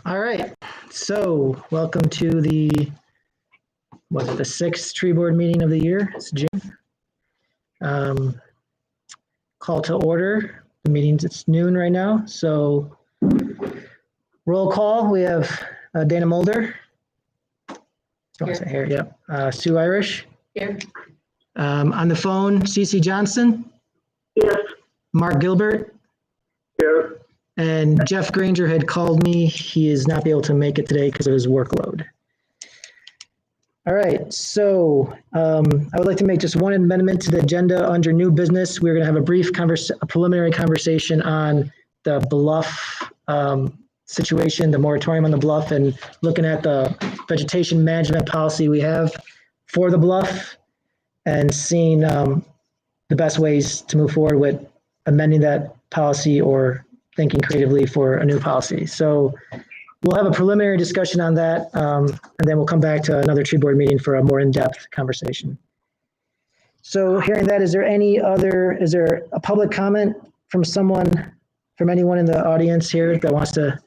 All right, so welcome to the sixth tree board meeting of the year. It's June. Call to order. The meeting's it's noon right now, so roll call. We have Dana Mulder. Here, yep. Sue Irish. Here. On the phone, Cece Johnson. Yes. Mark Gilbert. Here. And Jeff Granger had called me. He is not be able to make it today because of his workload. All right, so I would like to make just one amendment to the agenda under new business. We're going to have a preliminary conversation on the bluff situation, the moratorium on the bluff, and looking at the vegetation management policy we have for the bluff and seeing the best ways to move forward with amending that policy or thinking creatively for a new policy. So we'll have a preliminary discussion on that, and then we'll come back to another tree board meeting for a more in-depth conversation. So hearing that, is there a public comment from anyone in the audience here that wants to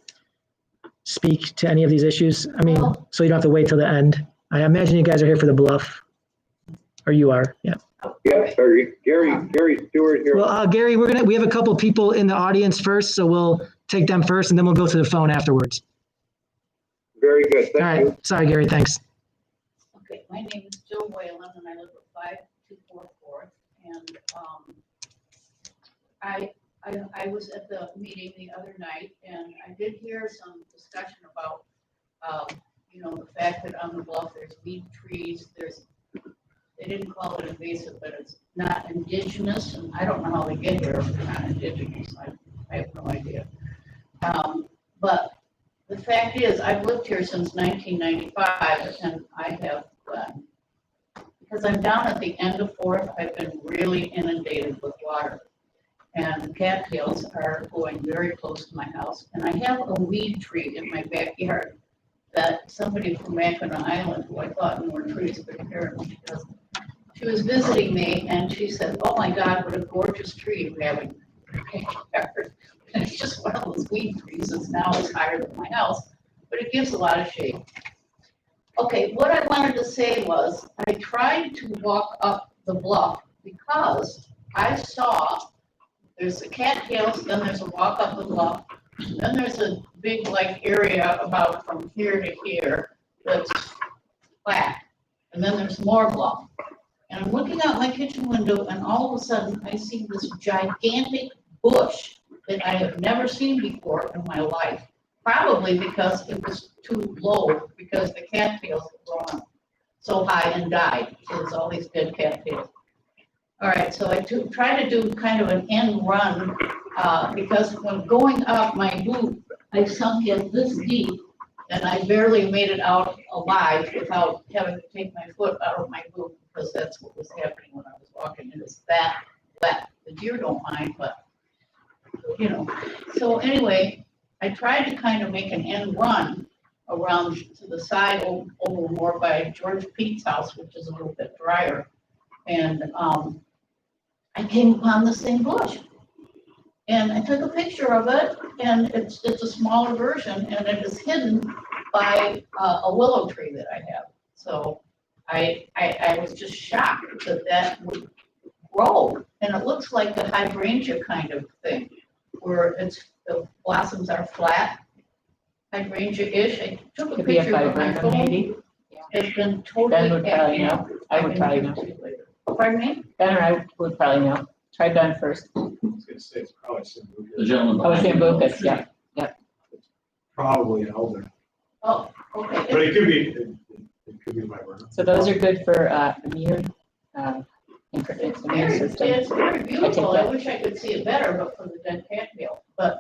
speak to any of these issues? I mean, so you don't have to wait till the end. I imagine you guys are here for the bluff, or you are, yeah. Yeah, sorry, Gary Stewart here. Well, Gary, we have a couple people in the audience first, so we'll take them first, and then we'll go to the phone afterwards. Very good, All right, thank you. sorry, Gary, thanks. Okay, my name is Jill Whalen and I live at 5244. And I was at the meeting the other night and I did hear some discussion about, the fact that on the bluff there's weed trees, they didn't call it invasive, but it's not indigenous, and I don't know how they get here if they're not indigenous. I have no idea. But the fact is, I've lived here since 1995, and I have, because I'm down at the end of Fourth, I've been really inundated with water. And cattails are going very close to my house. And I have a weed tree in my backyard that somebody from Mackinac Island, who I thought knew were trees, but apparently she doesn't. She was visiting me, and she said, "Oh my God, what a gorgeous tree you have in your backyard." And it's just one of those weed trees. It's now it's higher than my house, but it gives a lot of shade. Okay, what I wanted to say was I tried to walk up the bluff because I saw there's the cattails, then there's a walk up the bluff, then there's a big area about from here to here that's flat, and then there's more bluff. And I'm looking out my kitchen window, and all of a sudden I see this gigantic bush that I have never seen before in my life. Probably because it was too low, because the cattails had grown so high and died. So there's all these dead cattails. All right, so I try to do kind of an end run because when going up my boot, I sunk in this deep, and I barely made it out alive without having to take my foot out of my boot, because that's what was happening when I was walking. It was that wet. The deer don't mind, but So anyway, I tried to kind of make an end run around to the side over more by George Pete's house, which is a little bit drier. And I came upon the same bush. And I took a picture of it, and it's a smaller version, and it is hidden by a willow tree that I have. So I was just shocked that would grow, and it looks like a hydrangea kind of thing, where the blossoms are flat, hydrangea-ish. I took a picture of my phone. Maybe. It's been totally. Ben would probably know. I would probably know. Pardon me? Ben or I would probably know. Try Ben first. I was gonna say it's probably Sambucus. The gentleman. Oh, Sambucus, yeah. Probably an elder, Oh, okay. but it could be viburnum. So those are good for immune system. It's very beautiful. I wish I could see it better, but for the dead cattail. But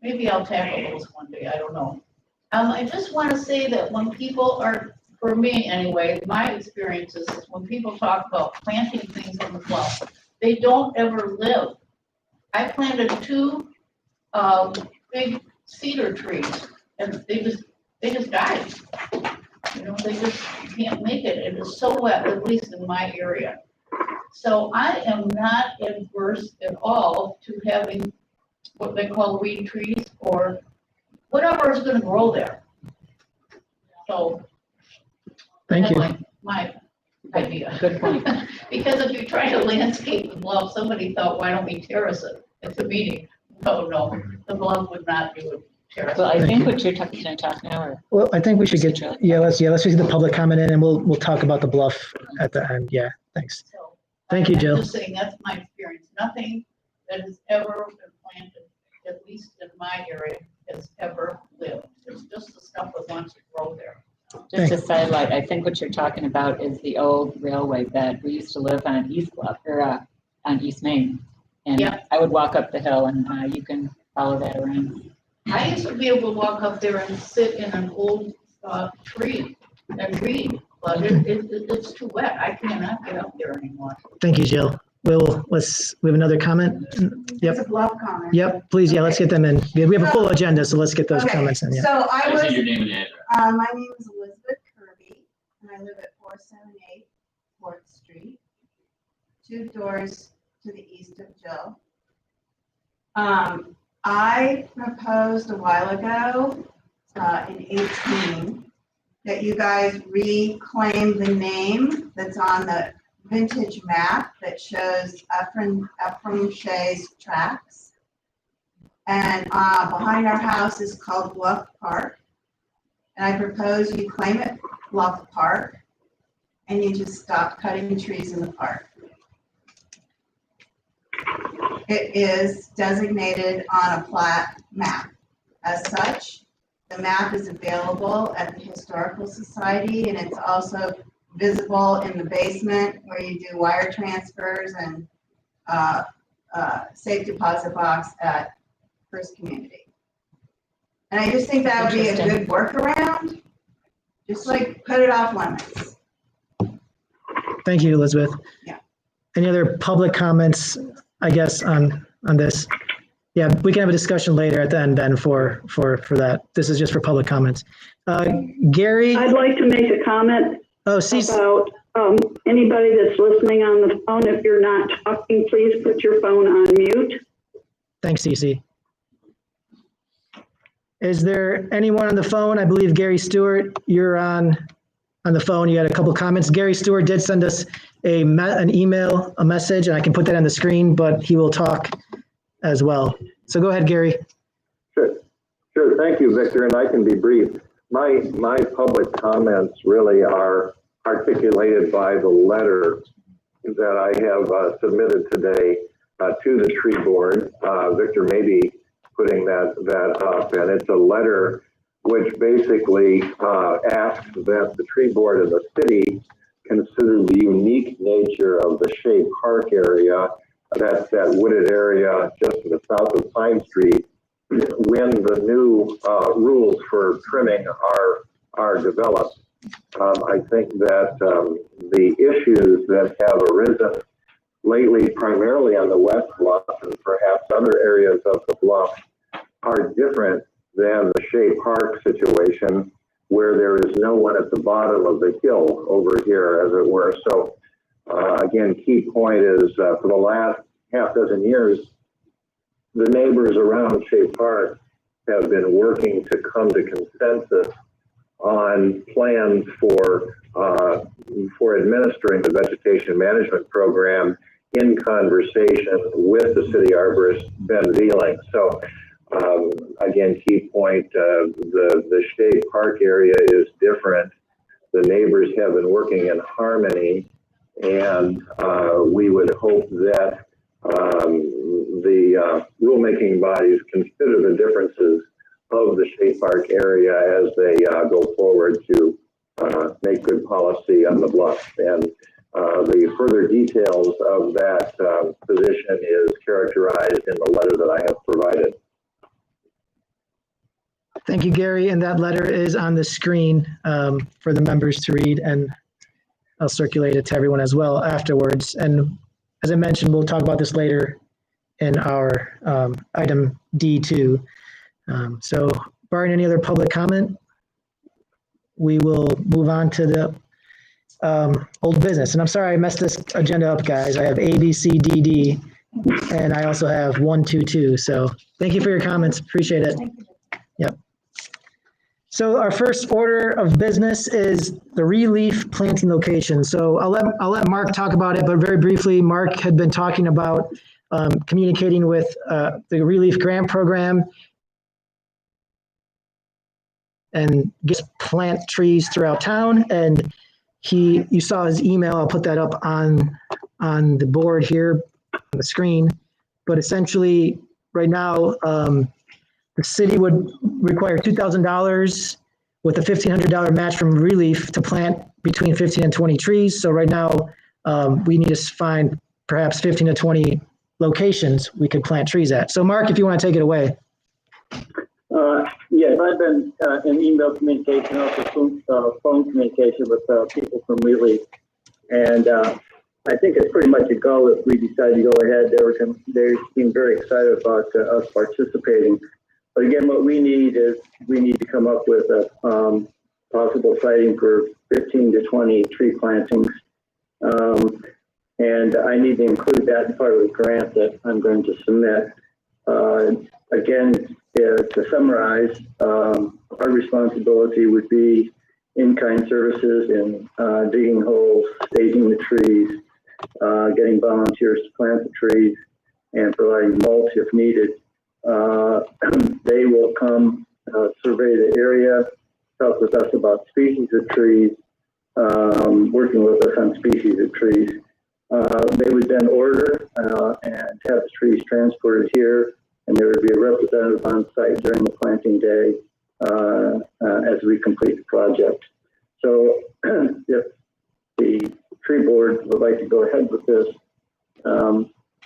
maybe I'll tackle those one day. I don't know. I just want to say that when people are, for me anyway, my experiences is when people talk about planting things on the bluff, they don't ever live. I planted 2 big cedar trees, and they just died. They just can't make it. It is so wet, at least in my area. So I am not adverse at all to having what they call weed trees or whatever is gonna grow there. So. Thank you. that's My idea. Good point. Because if you try to landscape the bluff, somebody thought, why don't we terrace it at the meeting? No, the bluff would not do a terrace. Well, I Thank think you. what you're talking, can I talk now or? Well, I think we should get, let's see the public comment in and we'll talk about the bluff at the end. Yeah, thanks. So, Thank you, I'm Jill. just saying, that's my experience. Nothing that has ever been planted, at least in my area, has ever lived. It's just the stuff that wants to grow there. Just to sidelight, I think what you're talking about is the old railway bed. We used to live on East Bluff, or on East Main. And Yeah. I would walk up the hill and you can follow that around. I used to be able to walk up there and sit in an old tree and read, but it's too wet. I cannot get up there anymore. Thank you, Jill. We have another comment? It's a bluff comment. Yep, please, yeah, let's get them in. We have a full agenda, so let's get those Okay, comments in, yeah. So I was, your name and address. my name is Elizabeth Kirby, and I live at 478 4th Street, 2 doors to the east of Jill. I proposed a while ago, in 18, that you guys reclaim the name that's on the vintage map that shows Ephraim Shea's tracks. And behind our house is called Bluff Park. And I propose you claim it Bluff Park, and you just stop cutting trees in the park. It is designated on a plat map. As such, the map is available at the Historical Society, and it's also visible in the basement where you do wire transfers and safe deposit box at First Community. And I just think that would be a good workaround, just like put it off limits. Thank you, Elizabeth. Yeah. Any other public comments, I guess, on this? Yeah, we can have a discussion later at the end, Ben, for that. This is just for public comments. Gary? I'd like to make a comment Oh, Cece. about anybody that's listening on the phone. If you're not talking, please put your phone on mute. Thanks, Cece. Is there anyone on the phone? I believe Gary Stewart, you're on the phone. You had a couple comments. Gary Stewart did send us an email, a message, and I can put that on the screen, but he will talk as well. So go ahead, Gary. Sure, thank you, Victor, and I can be brief. My public comments really are articulated by the letter that I have submitted today to the tree board. Victor may be putting that up, and it's a letter which basically asks that the tree board of the city consider the unique nature of the Shea Park area. That's that wooded area just to the south of Pine Street, when the new rules for trimming are developed. I think that the issues that have arisen lately, primarily on the West Bluff and perhaps other areas of the bluff, are different than the Shea Park situation, where there is no one at the bottom of the hill over here, as it were. So again, key point is for the last half dozen years, the neighbors around Shea Park have been working to come to consensus on plans for administering the vegetation management program in conversation with the city arborist, Ben Vealing. So again, key point, the Shea Park area is different. The neighbors have been working in harmony, and we would hope that the rulemaking bodies consider the differences of the Shea Park area as they go forward to make good policy on the bluff. And the further details of that position is characterized in the letter that I have provided. Thank you, Gary. And that letter is on the screen for the members to read, and I'll circulate it to everyone as well afterwards. And as I mentioned, we'll talk about this later in our item D2. So barring any other public comment, we will move on to the old business. And I'm sorry I messed this agenda up, guys. I have A, B, C, D, D, and I also have 1, 2, 2. So thank you for your comments. Appreciate it. Yep. So our first order of business is the Relief planting location. So I'll let Mark talk about it, but very briefly, Mark had been talking about communicating with the Relief grant program and just plant trees throughout town. And you saw his email. I'll put that up on the board here on the screen. But essentially, right now, the city would require $2,000 with a $1,500 match from Relief to plant between 15 and 20 trees. So right now, we need to find perhaps 15 to 20 locations we could plant trees at. So Mark, if you want to take it away. Yes, I've been in email communication, also phone communication with people from Relief. And I think it's pretty much a go if we decide to go ahead. They seem very excited about us participating. But again, what we need is to come up with a possible siting for 15 to 20 tree plantings. And I need to include that in part of the grant that I'm going to submit. Again, to summarize, our responsibility would be in-kind services in digging holes, staging the trees, getting volunteers to plant the trees, and providing mulch if needed. They will come survey the area, talk with us about species of trees, working with us on species of trees. They would then order and have the trees transported here, and there would be a representative on site during the planting day as we complete the project. So if the tree board would like to go ahead with this,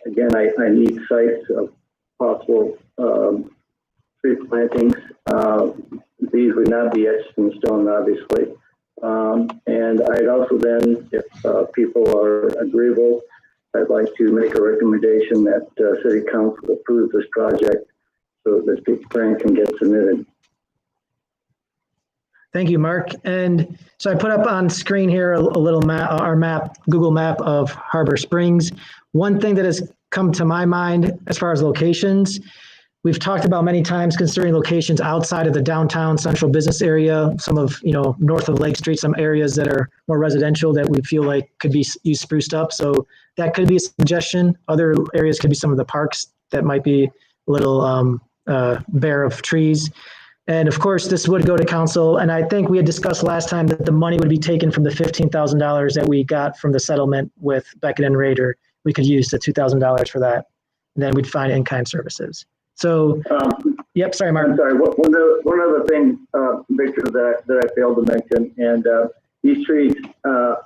again, I need sites of possible tree plantings. These would not be etched in stone, obviously. And I'd also then, if people are agreeable, I'd like to make a recommendation that City Council approve this project so that this grant can get submitted. Thank you, Mark. And so I put up on screen here a little map, our map, Google map of Harbor Springs. One thing that has come to my mind as far as locations, we've talked about many times considering locations outside of the downtown central business area, some of, north of Lake Street, some areas that are more residential that we feel like could be used spruced up. So that could be a suggestion. Other areas could be some of the parks that might be a little bare of trees. And of course, this would go to council. And I think we had discussed last time that the money would be taken from the $15,000 that we got from the settlement with Beckett and Rader. We could use the $2,000 for that. And then we'd find in-kind services. So, yep, sorry, Mark. I'm sorry, one other thing, Victor, that I failed to mention, and these trees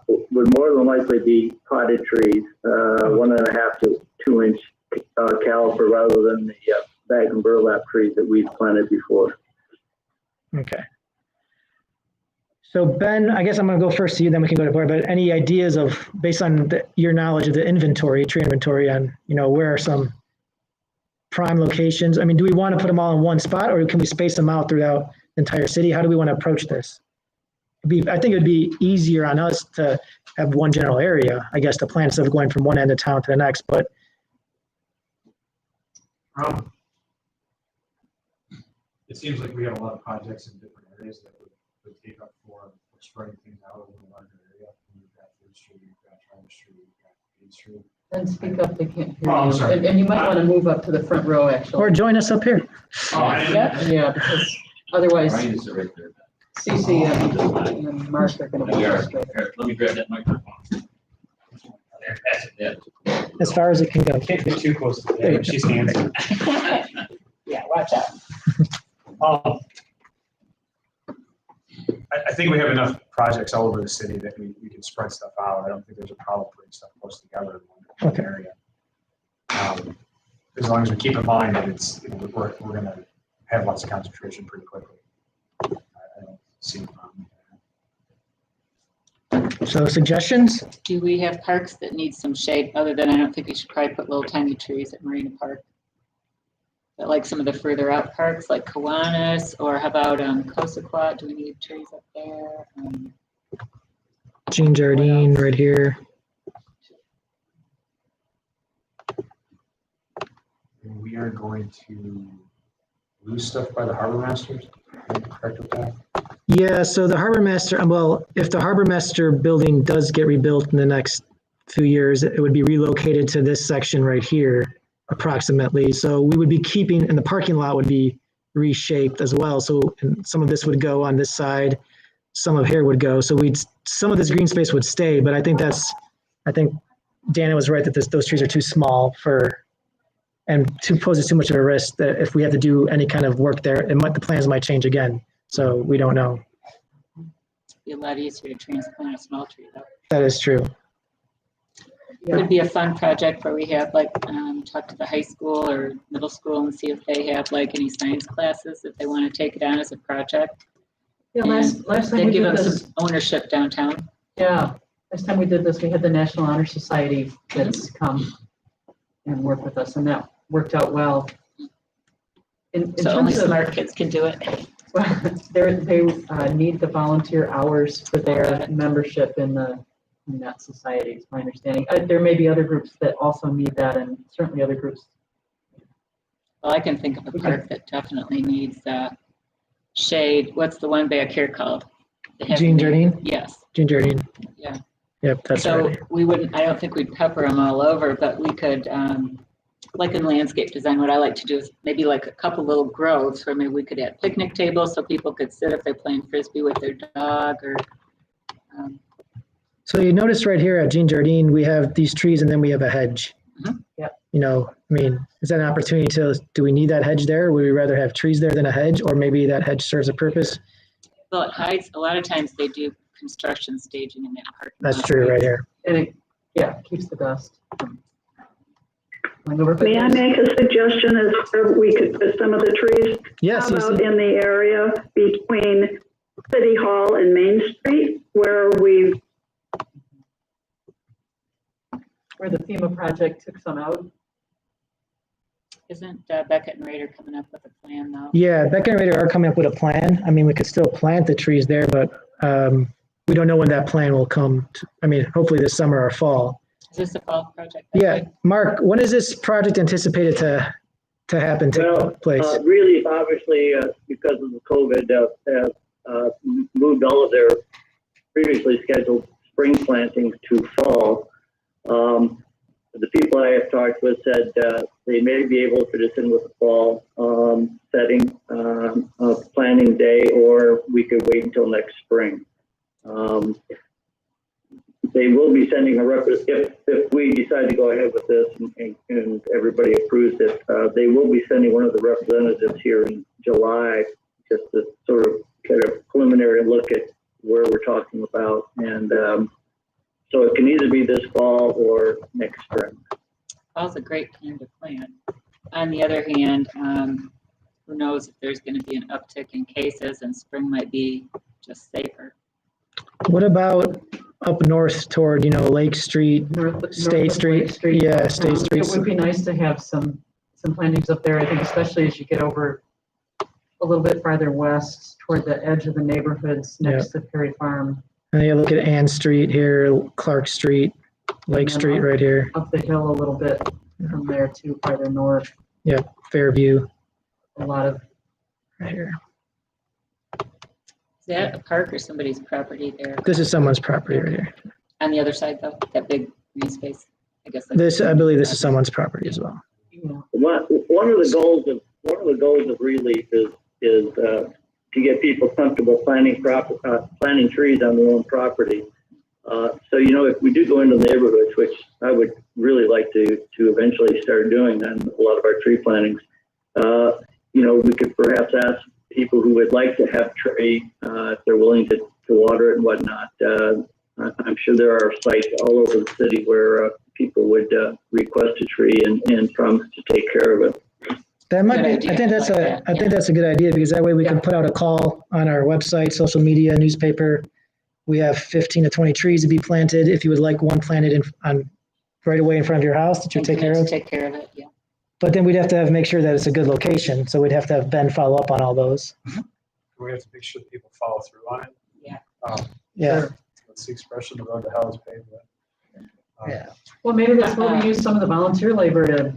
would more than likely be potted trees, 1.5 to 2 inch caliber rather than the bag and burlap trees that we've planted before. Okay. So Ben, I guess I'm going to go first to you, then we can go to board. But any ideas of, based on your knowledge of the inventory, tree inventory, on where are some prime locations? I mean, do we want to put them all in one spot, or can we space them out throughout the entire city? How do we want to approach this? I think it would be easier on us to have one general area, I guess, to plan instead of going from one end of town to the next. But it seems like we have a lot of projects in different areas that would take up for spreading things out over a larger area. We've got Third Street, we've got Travis Street, we've got Main Street. Then speak up, they can't hear Oh, I'm you. sorry. And you might want to move up to the front row, actually. or join us up here. Yeah, because otherwise Ryan is right there. CC and Mark are going to be We are. frustrated. Here, let me grab that microphone. There, pass it, yeah. As far as it can go. Can't get too close to that. She's handsy. Yeah, watch out. I think we have enough projects all over the city that we can spread stuff out. I don't think there's a problem putting stuff close together in one area. As long as we keep in mind that we're going to have lots of concentration pretty quickly. I don't see a problem. So suggestions? Do we have parks that need some shade, other than I don't think we should probably put little tiny trees at Marina Park? But like some of the further out parks like Kiwanis, or how about Cosequat? Do we need trees up there? Jean Jardine right here. And we are going to lose stuff by the harbor masters. Am I correct with that? Yeah, so the harbor master, well, if the harbor master building does get rebuilt in the next few years, it would be relocated to this section right here, approximately. So we would be keeping, and the parking lot would be reshaped as well. So and some of this would go on this side, some of here would go. So some of this green space would stay, but I think Dana was right that those trees are too small and poses too much of a risk that if we have to do any kind of work there, the plans might change again. So we don't know. Be a lot easier to transplant a small tree though. That is true. It would be a fun project where we have like, talk to the high school or middle school and see if they have like any science classes, if they want to take it on as a project. Yeah, last time Then we give did them this, some ownership downtown. yeah, last time we did this, we had the National Honor Society that's come and work with us, and that worked out well. In So only terms of, smart kids can do it. well, they need the volunteer hours for their membership in that society, is my understanding. There may be other groups that also need that, and certainly other groups. Well, I can think of a park that definitely needs shade. What's the one back here called? It has a Jean name. Jardine? Yes, Jean Jardine. yeah. Yep, that's So right. we wouldn't, I don't think we'd pepper them all over, but we could, like in landscape design, what I like to do is maybe like a couple little groves where maybe we could add picnic tables so people could sit if they're playing Frisbee with their dog or, So you notice right here at Jean Jardine, we have these trees and then we have a hedge. Mhm. Yep. You know, I mean, is that an opportunity do we need that hedge there? Would we rather have trees there than a hedge? Or maybe that hedge serves a purpose? well, it hides, a lot of times they do construction staging in that park. That's true right here. And it keeps the dust. May I make a suggestion as where we could put some of the trees? Yes, How you about see- in the area between City Hall and Main Street where we, Where the FEMA project took some out. Isn't Beckett and Rader coming up with a plan now? yeah, Becca and Rader are coming up with a plan. I mean, we could still plant the trees there, but we don't know when that plan will come. I mean, hopefully this summer or fall. Is this a fall project? Yeah, Mark, when is this project anticipated to happen, Well, take place? really, obviously, because of the COVID, have moved all of their previously scheduled spring plantings to fall. The people I have talked with said they may be able to fit us in with the fall setting of planting day, or we could wait until next spring. They will be sending if we decide to go ahead with this and everybody approves it, they will be sending one of the representatives here in July just to sort of get a preliminary look at where we're talking about. And so it can either be this fall or next spring. Fall's a great time to plant. On the other hand, who knows if there's going to be an uptick in cases and spring might be just safer. What about up north toward, Lake Street, North State of Lake Street? Yeah, State Street. It would be nice to have some plantings up there, I think, especially as you get over a little bit farther west toward the edge of the neighborhoods next to Perry Farm, And then you look at Ann Street here, Clark Street, Lake then Street right here, up the hill a little bit from there too, farther north, Fairview a lot of, right here. Is that a park or somebody's property there? This is someone's property right here. On the other side though, that big green space, I guess. I believe this is someone's property as well. One of the goals of Relief is to get people comfortable planting trees on their own property. So if we do go into the neighborhoods, which I would really like to eventually start doing on a lot of our tree plantings, we could perhaps ask people who would like to have tree if they're willing to water it and whatnot. I'm sure there are sites all over the city where people would request a tree and promise to take care of it. That might Good be, idea. I think that's I like a, that, I think that's a good idea because that way we can put out a call on our website, social media, newspaper. We have 15 to 20 trees to be planted. If you would like one planted right away in front of your house that you take care of. Take care of it, yeah. But then we'd have to make sure that it's a good location. So we'd have to have Ben follow up on all those. We have to make sure that people follow through on it. Yeah. Yeah. That's the expression, the road to hell is paved with. Yeah. well, maybe that's where we use some of the volunteer labor to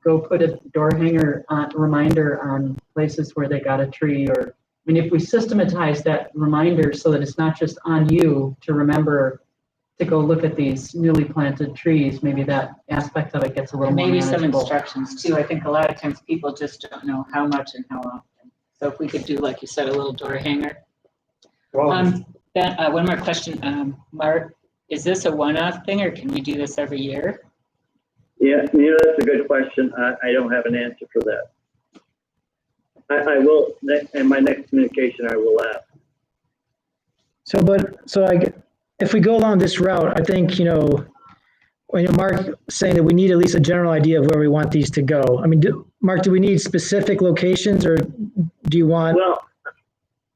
go put a door hanger reminder on places where they got a tree or mean, if we systematize that reminder so that it's not just on you to remember to go look at these newly planted trees, maybe that aspect of it gets a little more Maybe some manageable. instructions too. I think a lot of times people just don't know how much and how often. So if we could do, like you said, a little door hanger. Well, Ben, one more question. Mark, is this a one-off thing or can we do this every year? Yeah, that's a good question. I don't have an answer for that. I will, in my next communication, I will ask. If we go along this route, I think, Mark saying that we need at least a general idea of where we want these to go. I mean, Mark, do we need specific locations or do you want? Well,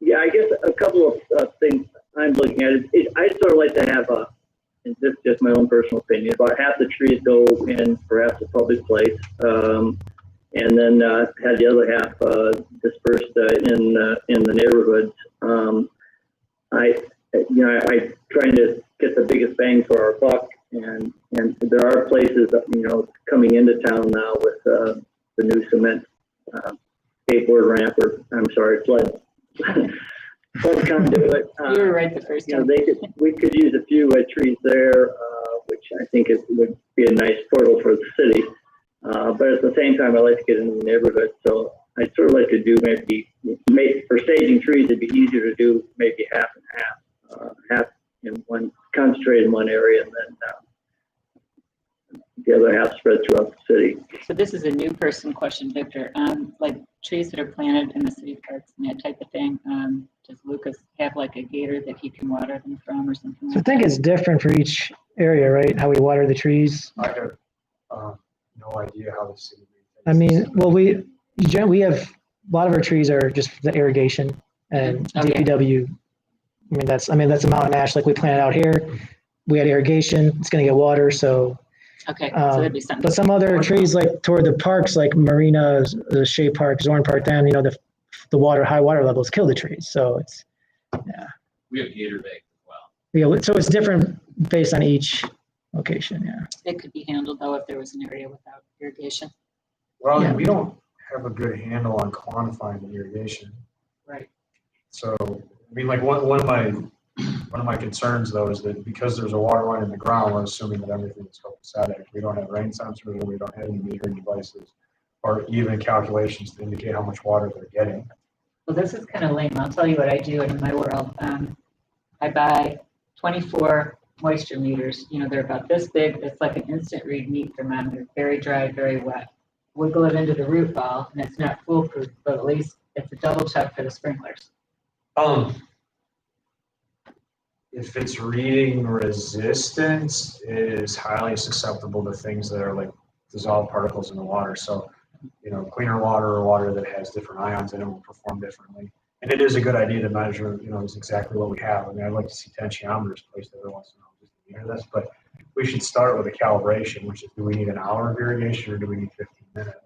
yeah, I guess a couple of things I'm looking at is I'd sort of like to have and this is just my own personal opinion, about half the trees go in perhaps a public place, and then have the other half dispersed in the neighborhoods. I trying to get the biggest bang for our buck, and there are places that, coming into town now with the new cement skateboard ramp, or I'm sorry, flood conduit. You were right the first time. We could use a few trees there, which I think would be a nice portal for the city. But at the same time, I like to get into the neighborhood, so I'd sort of like to do maybe for staging trees, it'd be easier to do maybe half and half, half in one, concentrated in one area, and then the other half spread throughout the city. So this is a new person question, Victor. Like trees that are planted in the city parks and that type of thing, does Lucas have like a gator that he can water them from or something? So I think it's different for each area, right? How we water the trees. I have no idea how the city. I mean, well, we have, a lot of our trees are just the irrigation and Okay. DPW. That's a mountain ash like we planted out here. We had irrigation, it's gonna get water, so. Okay, so that'd be something. But some other trees like toward the parks, like Marina, the Shea Park, Zorn Park, then, the high water levels kill the trees, so it's, yeah. We have gator bag as well. Yeah, so it's different based on each location, yeah. It could be handled though if there was an area without irrigation. Well, Yeah. we don't have a good handle on quantifying the irrigation. Right. So, like one of my concerns though is that because there's a water line in the ground, we're assuming that everything is copacetic. We don't have rain sensors, or we don't have any metering devices, or even calculations to indicate how much water they're getting. Well, this is kind of lame. I'll tell you what I do in my world. I buy 24 moisture meters. They're about this big. It's like an instant read meat thermometer, very dry, very wet. Wiggle it into the root ball, and it's not foolproof, but at least it's a double check for the sprinklers. If it's reading resistance, it is highly susceptible to things that are like dissolved particles in the water. So, cleaner water or water that has different ions in it will perform differently. And it is a good idea to measure, is exactly what we have. I mean, I'd like to see tensiometers placed every once in a while just to measure this, but we should start with a calibration, which is, do we need an hour of irrigation or do we need 15 minutes?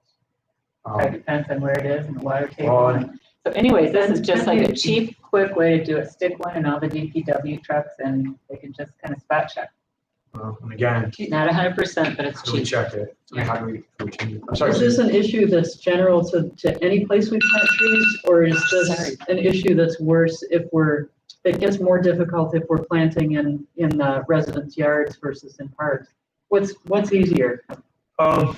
It depends on where it is and the water table. Well, So anyways, this is just like a cheap, quick way to do it. Stick one in all the DPW trucks and they can just kind of spot check. And again, Not 100%, but it's do we cheap. check it? I mean, how do we change it? I'm sorry. Is this an issue that's general to any place we plant trees, or is this an issue that's worse it gets more difficult if we're planting in the residents' yards versus in parks? What's easier? I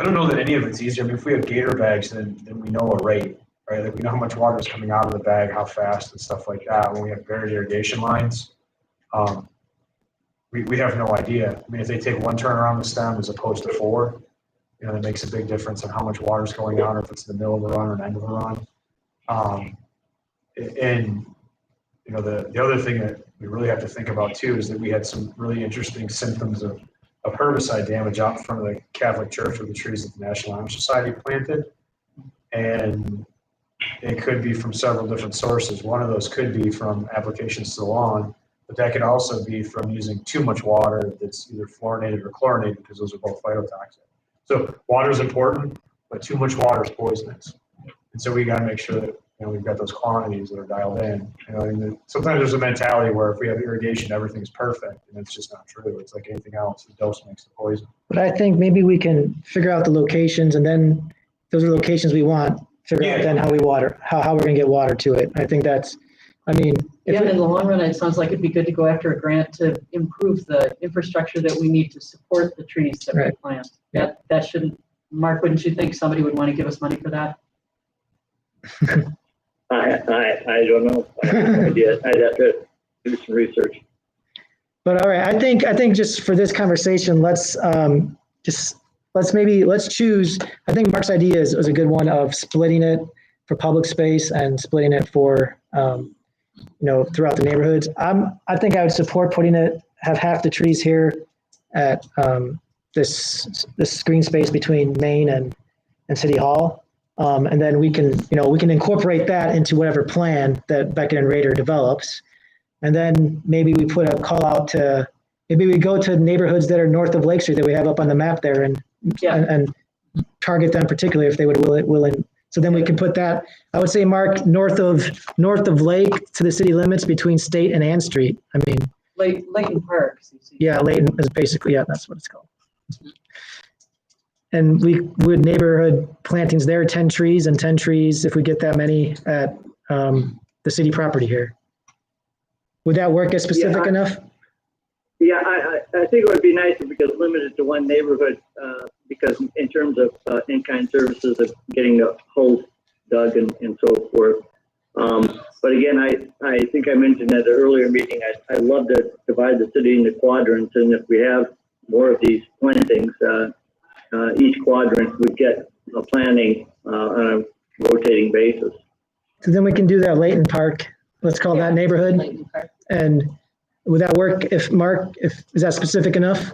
don't know that any of it's easier. I mean, if we have gator bags, then we know a rate, right? Like we know how much water is coming out of the bag, how fast and stuff like that. When we have buried irrigation lines, we have no idea. I mean, if they take one turn around the stem as opposed to 4, that makes a big difference in how much water is going out, or if it's in the middle of the run or an end of the run. The other thing that we really have to think about too is that we had some really interesting symptoms of herbicide damage out in front of the Catholic Church with the trees that the National Honor Society planted. And it could be from several different sources. One of those could be from applications to the lawn, but that could also be from using too much water that's either fluorinated or chlorinated, because those are both phytotoxic. So water is important, but too much water is poisonous. And so we got to make sure that we've got those quantities that are dialed in. Sometimes there's a mentality where if we have irrigation, everything's perfect, and it's just not true. It's like anything else, the dose makes the poison. But I think maybe we can figure out the locations, and then those are locations we want. figure out Yeah. then how we water, how we're gonna get water to it. I think that's, I mean, if Yeah, we- in the long run, it sounds like it'd be good to go after a grant to improve the infrastructure that we need to support the trees that we Right. plant. Yeah. That shouldn't, Mark, wouldn't you think somebody would want to give us money for that? I don't know. I have no idea. I'd have to do some research. But all right, I think just for this conversation, let's choose, I think Mark's idea is a good one of splitting it for public space and splitting it for, throughout the neighborhoods. I think I would support have half the trees here at this green space between Main and City Hall. And then we can incorporate that into whatever plan that Beckett and Rader develops. And then maybe we put a call out maybe we go to neighborhoods that are north of Lake Street that we have up on the map there and target them particularly if they would willing. So then we can put that, I would say, Mark, north of Lake to the city limits between State and Ann Street. I mean, Layton Park. yeah, Layton is basically, yeah, that's what it's called. And we would neighborhood plantings there, 10 trees and 10 trees if we get that many at the city property here. Would that work as specific enough? Yeah, I think it would be nice if we could limit it to one neighborhood, because in terms of in-kind services of getting the holes dug and so forth. But again, I think I mentioned at an earlier meeting, I'd love to divide the city into quadrants, and if we have more of these plantings, each quadrant would get a planting on a rotating basis. So then we can do that Layton Park. Let's call that neighborhood. Layton Park. And would that work is that specific enough?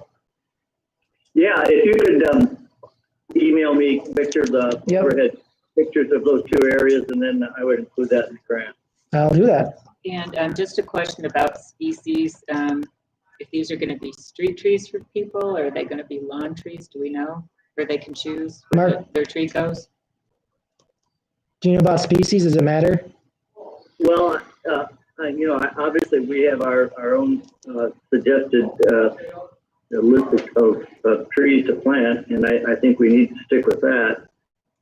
Yeah, if you could email me, Victor, the Yep. overhead pictures of those two areas, and then I would include that in the grant. I'll do that. And just a question about species. If these are going to be street trees for people, or are they going to be lawn trees? Do we know? Or they can choose where Mark? their tree goes? Do you know about species? Does it matter? Well, obviously we have our own suggested list of trees to plant, and I think we need to stick with that.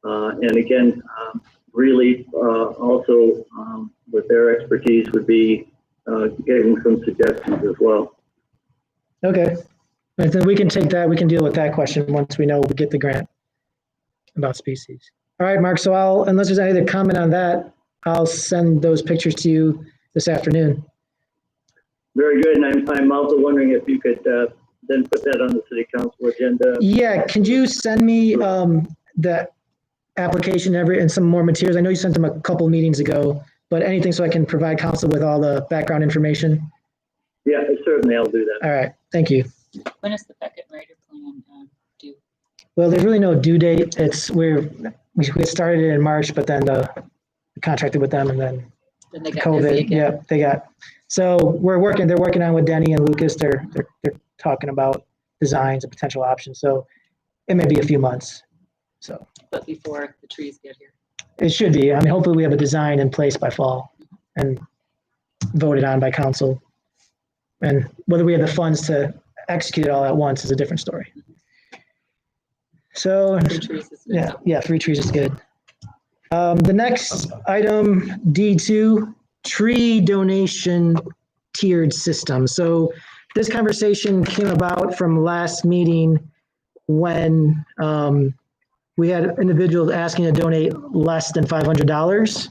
And again, really also with their expertise would be giving some suggestions as well. Okay. And then we can take that, we can deal with that question once we know we get the grant about species. All right, Mark, so unless there's any other comment on that, I'll send those pictures to you this afternoon. Very good, and I'm also wondering if you could then put that on the city council agenda. Yeah, can you send me the application and some more materials? I know you sent them a couple meetings ago, but anything so I can provide council with all the background information? Yeah, certainly I'll do that. All right, thank you. When is the Beckett Rader plan due? Well, there's really no due date. We started it in March, but then we contracted with them and then Then they got busy COVID. again. Yeah, so they're working on with Denny and Lucas. They're talking about designs and potential options. So it may be a few months. So But before the trees get here. it should be. I mean, hopefully we have a design in place by fall and voted on by council. And whether we have the funds to execute it all at once is a different story. So, 3 trees is yeah, 3 trees is good. The next item, D2, tree donation tiered system. So this conversation came about from last meeting when we had individuals asking to donate less than $500.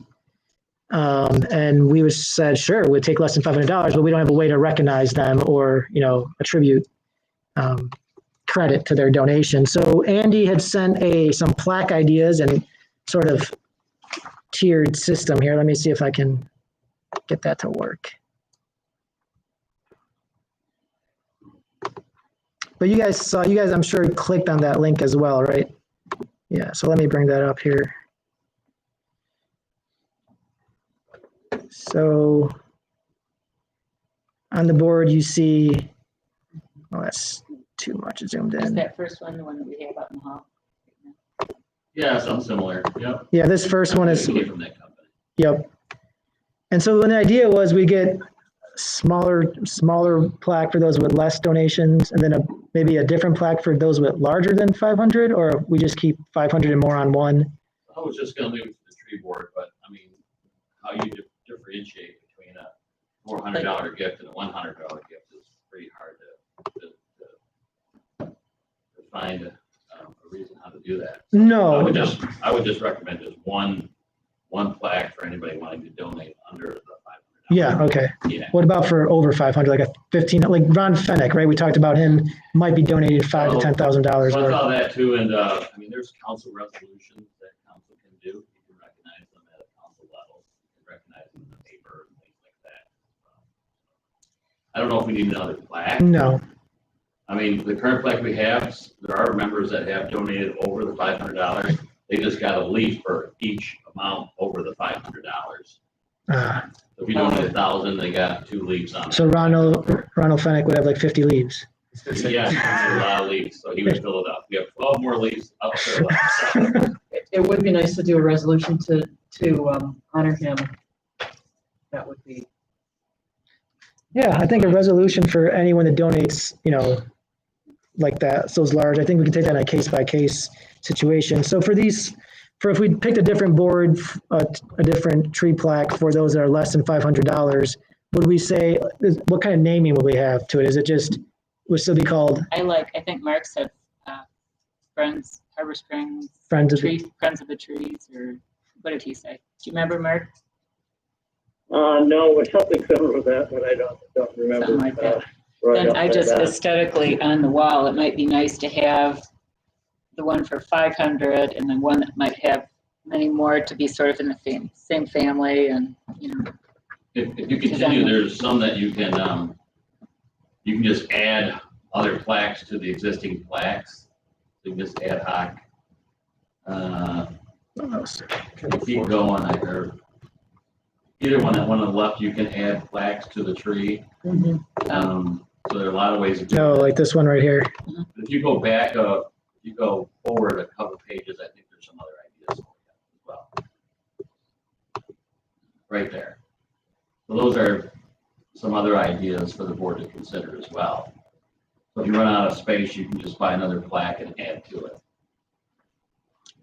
And we said, sure, we'd take less than $500, but we don't have a way to recognize them or, attribute credit to their donation. So Andy had sent some plaque ideas and sort of tiered system here. Let me see if I can get that to work. But you guys, I'm sure clicked on that link as well, right? Yeah, so let me bring that up here. So on the board, you see, oh, that's too much zoomed Is in. that first one the one that we have out in the hall? Yeah, something similar, yep. Yeah, this first one is, We came from that company. yep. And so the idea was we get smaller plaque for those with less donations, and then maybe a different plaque for those with larger than 500, or we just keep 500 and more on one. I was just gonna move the tree board, but I mean, how you differentiate between a $400 gift and a $100 gift is pretty hard to find a reason how to do that. I No, would just recommend just one plaque for anybody wanting to donate under the $500. yeah, okay. Yeah. What about for over 500, like a 15, like Ron Fennick, right? We talked about him, might be donating $5,000 to $10,000 So I worth. saw that too, and I mean, there's council resolutions that council can do. You can recognize them at a council level. You can recognize them in the paper and things like that. I don't know if we need another plaque. No, I mean, the current plaque we have, there are members that have donated over the $500. They just got a leaf for each amount over the $500. So if you donate 1,000, they got 2 leaves on it. so Ronald Fennick would have like 50 leaves. Yeah, that's a lot of leaves, so he would fill it up. We have 12 more leaves up there left. So, It would be nice to do a resolution to honor him. That would be, Yeah, I think a resolution for anyone that donates, like that, so it's large, I think we can take that on a case by case situation. So for if we picked a different board, a different tree plaque for those that are less than $500, would we say, what kind of naming would we have to it? Is it just, would still be called I think Mark said, Friends, Harbor Springs, Friends of the? Friends of the Trees, or what did he say? Do you remember, Mark? No, it's something similar to that, but I don't remember. Something like that. right Then off I the just bat. aesthetically on the wall, it might be nice to have the one for 500 and then one that might have many more to be sort of in the same family and, if you continue, there's some that you can just add other plaques to the existing plaques. So you can just ad hoc. Keep going. Either one on the left, you can add plaques to the tree. So there are a lot of ways to do No, it. like this one right here. If you go back, if you go forward a couple pages, I think there's some other ideas as well. Right there. So those are some other ideas for the board to consider as well. So if you run out of space, you can just buy another plaque and add to it.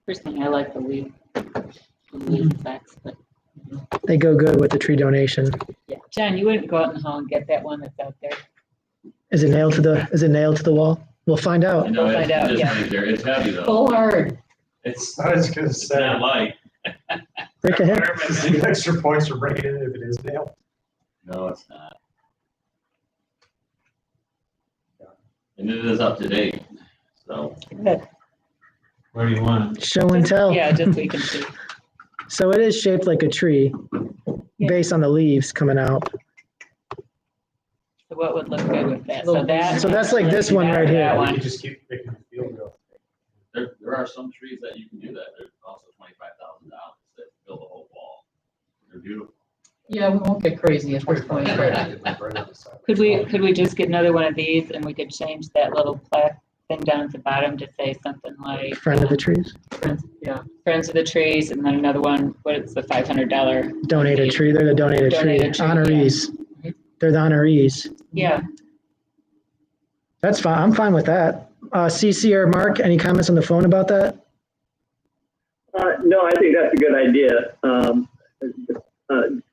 personally, I like the leaf plaques, but They go good with the tree donation. yeah. John, you wouldn't go out in the hall and get that one that's out there. Is it nailed to the wall? We'll find out. You know, We'll find out, just yeah. right there. It's heavy though. pull hard. It's I was gonna it's say, not light. Break a hip. the extra points for breaking it if it is nailed. No, it's not. And it is up to date, so. Good. Where do you want it? Show and tell. Yeah, just so we can see. So it is shaped like a tree Yeah. based on the leaves coming out. So what would look good with that? So that. So that's like this one right here. That You one. can just keep making the field go. There are some trees that you can do that. There's also $25,000 that fill the whole wall. They're beautiful. Yeah, we won't get crazy at this point. Could we just get another one of these and we could change that little plaque thing down at the bottom to say something like Friend of the trees. Yeah, Friends of the Trees, and then another one, what is the $500? Donated tree. They're the donated tree. Donated tree, yeah. Honorees. They're the honorees. Yeah, That's fine. I'm fine with that. CC or Mark, any comments on the phone about that? No, I think that's a good idea.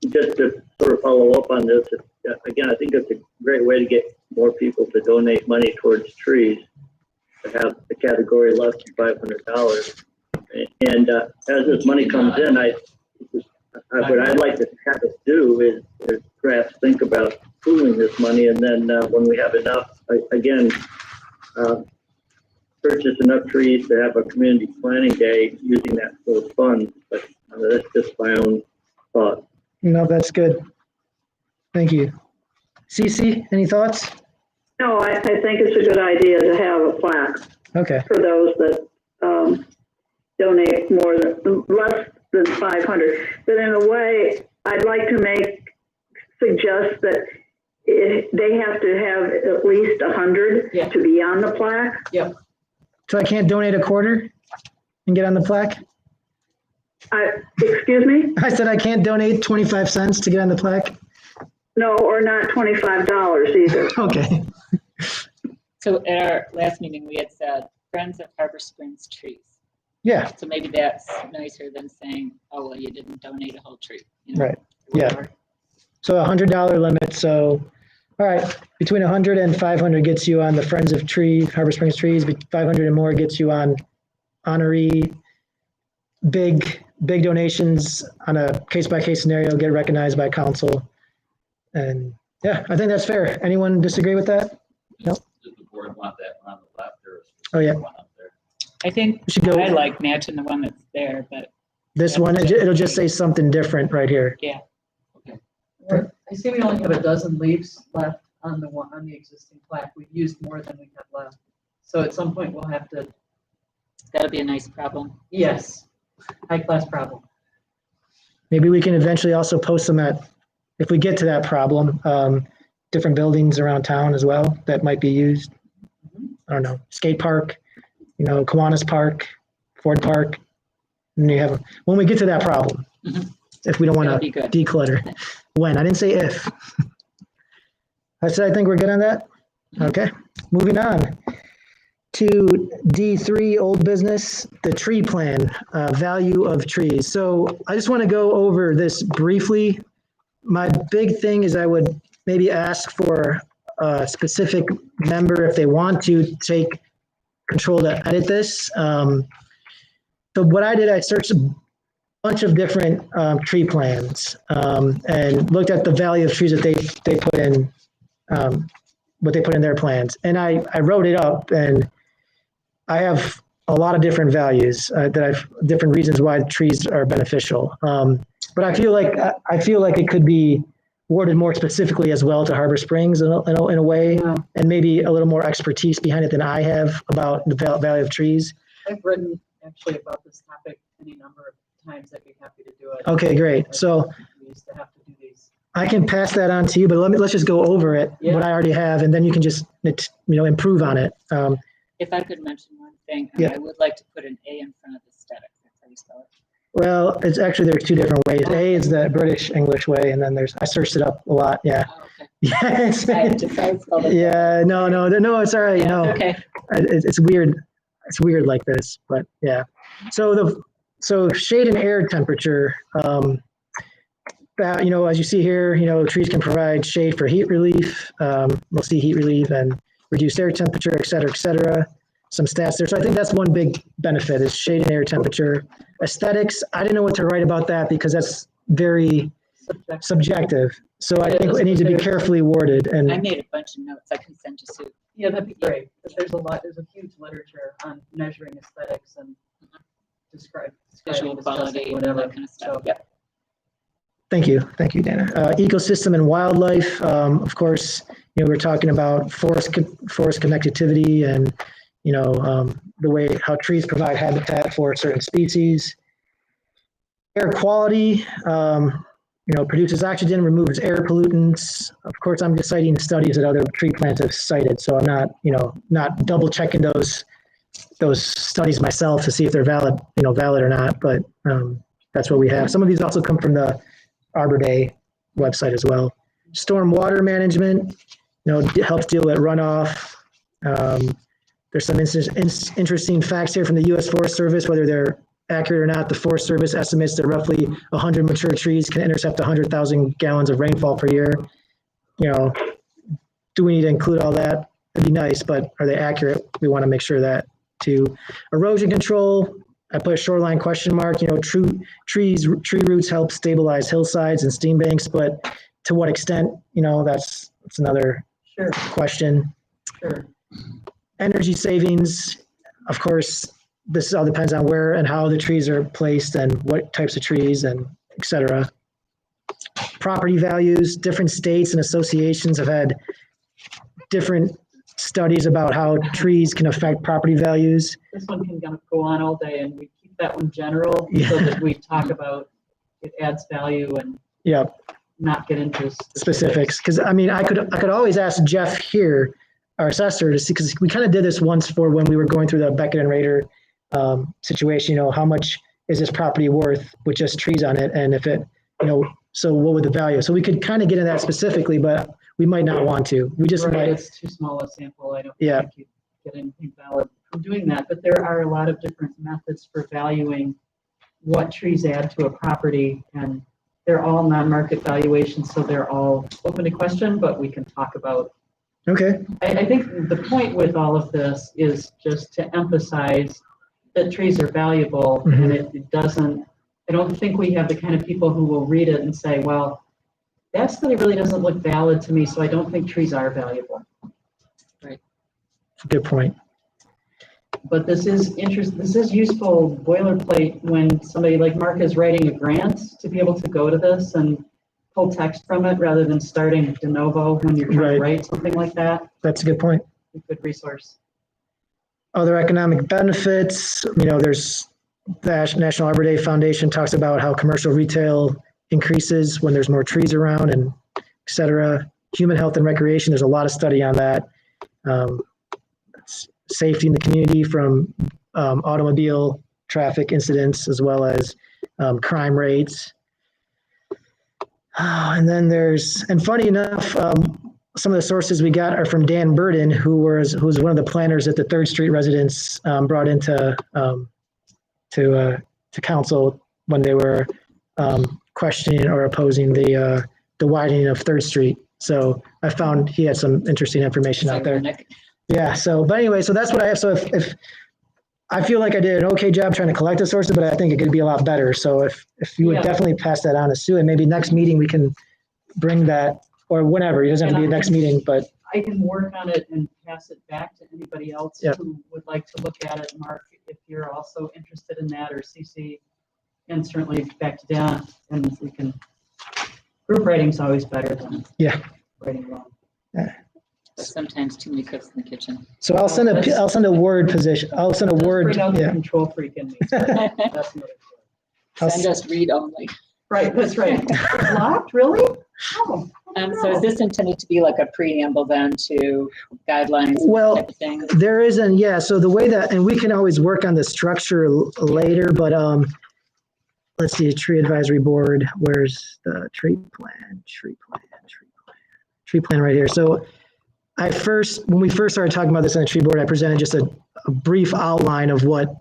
Just to sort of follow up on this, again, I think it's a great way to get more people to donate money towards trees, to have the category less than $500. And as this money comes in, what I'd like to have us do is perhaps think about pooling this money, and then when we have enough, again, purchase enough trees to have a community planning day using those funds. But that's just my own thought. No, that's good. Thank you. CC, any thoughts? No, I think it's a good idea to have a plaque Okay. for those that donate less than 500. But in a way, I'd like to suggest that they have to have at least 100 Yeah. to be on the plaque. So I can't donate a quarter and get on the plaque? Excuse me? I said I can't donate 25 cents to get on the plaque? No, or not $25 either. Okay. so at our last meeting, we had said Friends of Harbor Springs Trees. Yeah, So maybe that's nicer than saying, oh, well, you didn't donate a whole tree. You know, right. Yeah. whatever. So $100 limit. So, all right, between 100 and 500 gets you on the Friends of Trees, Harbor Springs Trees. 500 and more gets you on honoree. Big donations on a case-by-case scenario get recognized by council. And yeah, I think that's fair. Anyone disagree with that? No. Does the board want that one on the left or? Oh, yeah. one up there? I think We should go- I like matching the one that's there, but This one, it'll just say something different right here. I see we only have a dozen leaves left on the existing plaque. We've used more than we have left. So at some point we'll have to, that'll be a nice problem. yes, high-class problem. Maybe we can eventually also post them at, if we get to that problem, different buildings around town as well that might be used. I don't know, skate park, Kiwanis Park, Ford Park. And you have, when we get to that problem, if we don't want That'll to be good. declutter. When, I didn't say if. I said, I think we're good on that. Okay, moving on to D3, old business, the tree plan, value of trees. So I just want to go over this briefly. My big thing is I would maybe ask for a specific member if they want to take control to edit this. So what I did, I searched a bunch of different tree plans and looked at the value of trees that they put in, what they put in their plans. And I wrote it up, and I have a lot of different values different reasons why trees are beneficial. But I feel like it could be worded more specifically as well to Harbor Springs in a way, and maybe a little more expertise behind it than I have about the value of trees. I've written actually about this topic any number of times. I'd be happy to do it. Okay, great. So We used to have to do these. I can pass that on to you, but let's just go over it, Yeah. what I already have, and then you can just, improve on it. If I could mention one thing, Yeah. I would like to put an A in front of aesthetic. That's how you spell it. Well, it's actually, there's two different ways. A is the British English way, and then I searched it up a lot. Yeah. Oh, okay. Yeah. It's, I spelled it. yeah. No, it's all right. Yeah, No, okay. it's weird. It's weird like this, but yeah. So shade and air temperature, as you see here, trees can provide shade for heat relief. We'll see heat relief and reduced air temperature, et cetera. Some stats there. So I think that's one big benefit is shade and air temperature. Aesthetics, I didn't know what to write about that because that's very subjective. So I think it needs to be carefully worded. I And made a bunch of notes. I can send you Sue. Yeah, that'd be great. But there's a huge literature on measuring aesthetics and Visual describing, quality, discussing, all whatever. that kind of stuff. So, Yep. thank you, Dana. Ecosystem and wildlife. Of course, we're talking about forest connectivity and the way how trees provide habitat for certain species. Air quality, produces oxygen, removes air pollutants. Of course, I'm just citing studies that other tree plants have cited, so I'm not double checking those studies myself to see if they're valid or not. But that's what we have. Some of these also come from the Arbor Day website as well. Storm water management, it helps deal with runoff. There's some interesting facts here from the U.S. Forest Service, whether they're accurate or not. The Forest Service estimates that roughly 100 mature trees can intercept 100,000 gallons of rainfall per year. Do we need to include all that? It'd be nice, but are they accurate? We want to make sure that too. Erosion control, I put a shoreline question mark. Tree roots help stabilize hillsides and steam banks, but to what extent? That's another Sure, question. sure. Energy savings, of course, this all depends on where and how the trees are placed and what types of trees and et cetera. Property values, different states and associations have had different studies about how trees can affect property values. This one can go on all day, and we keep that one general so Yeah. that we talk about it adds value and Yeah, not get into specifics. Because I could always ask Jeff here, our assessor, to see, because we kind of did this once for when we were going through the Beckett and Rader situation. How much is this property worth with just trees on it, and if it, so what would the value? So we could kind of get into that specifically, but we might not want to. We just Right, might. it's too small a sample. I don't Yeah. think you get anything valid from doing that, but there are a lot of different methods for valuing what trees add to a property, and they're all non-market valuations, so they're all open to question, but we can talk about. Okay, I think the point with all of this is just to emphasize that trees are valuable, and it doesn't, I don't think we have the kind of people who will read it and say, well, that study really doesn't look valid to me, so I don't think trees are valuable. good point. But this is useful boilerplate when somebody like Mark is writing a grant to be able to go to this and pull text from it rather than starting de novo when you're trying to write something like that. That's a good point. A good resource. Other economic benefits, there's the National Arbor Day Foundation talks about how commercial retail increases when there's more trees around, and et cetera. Human health and recreation, there's a lot of study on that. Safety in the community from automobile traffic incidents, as well as crime rates. And then and funny enough, some of the sources we got are from Dan Burden, who was one of the planners that the 3rd Street residents brought into to council when they were questioning or opposing the widening of 3rd Street. So I found he had some interesting information out there. Yeah. So, but anyway, so that's what I have. So if I feel like I did an okay job trying to collect the sources, but I think it could be a lot better. So if you would definitely pass that on to Sue, and maybe next meeting we can bring that, or whenever, it doesn't have to be a next meeting, but. I can work on it and pass it back to anybody else who would like to look at it. Mark, if you're also interested in that, or CC, and certainly back to Dan, and we can, group writing's always better than writing alone. Yeah. But sometimes too many cooks in the kitchen. So I'll send a Word position. I'll send a Word. Bring out the control freak in me. That's another story. Send us read only. Right, that's right. Locked, really? Oh. So is this intended to be like a preamble then to guidelines type of thing? There isn't, so the way that, and we can always work on the structure later, but let's see, tree advisory board, where's the tree plan right here. So when we first started talking about this on the tree board, I presented just a brief outline of what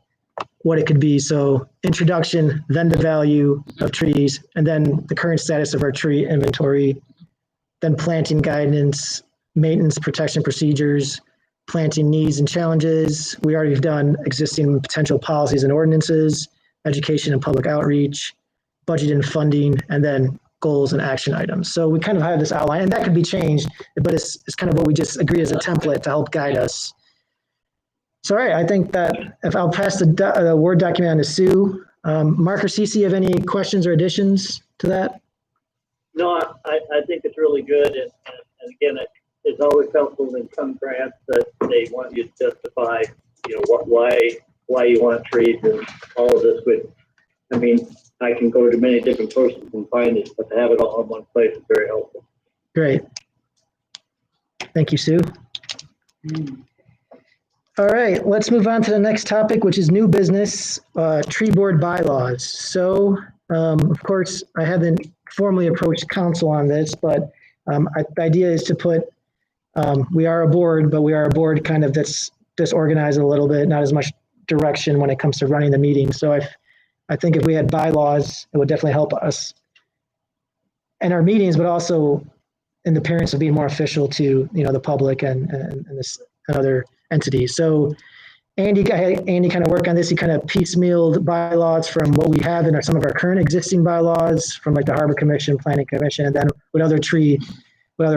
it could be. So introduction, then the value of trees, and then the current status of our tree inventory, then planting guidance, maintenance protection procedures, planting needs and challenges. We already have done existing potential policies and ordinances, education and public outreach, budget and funding, and then goals and action items. So we kind of have this outline, and that could be changed, but it's kind of what we just agreed as a template to help guide us. So, all right, I think that if I'll pass the Word document on to Sue. Mark or Cece, have any questions or additions to that? No, I think it's really good, and again, it's always helpful in some grants that they want you to justify, why you want trees and all of this. But I mean, I can go to many different sources and find it, but to have it all in one place is very helpful. Great. Thank you, Sue. All right, let's move on to the next topic, which is new business, tree board bylaws. So, of course, I haven't formally approached council on this, but the idea is to put, we are a board, but we are a board kind of that's disorganized a little bit, not as much direction when it comes to running the meeting. So I think if we had bylaws, it would definitely help us in our meetings, but also in the appearance of being more official to, the public and other entities. So Andy kind of worked on this. He kind of piecemealed bylaws from what we have in some of our current existing bylaws from like the Harbor Commission, Planning Commission, and then with other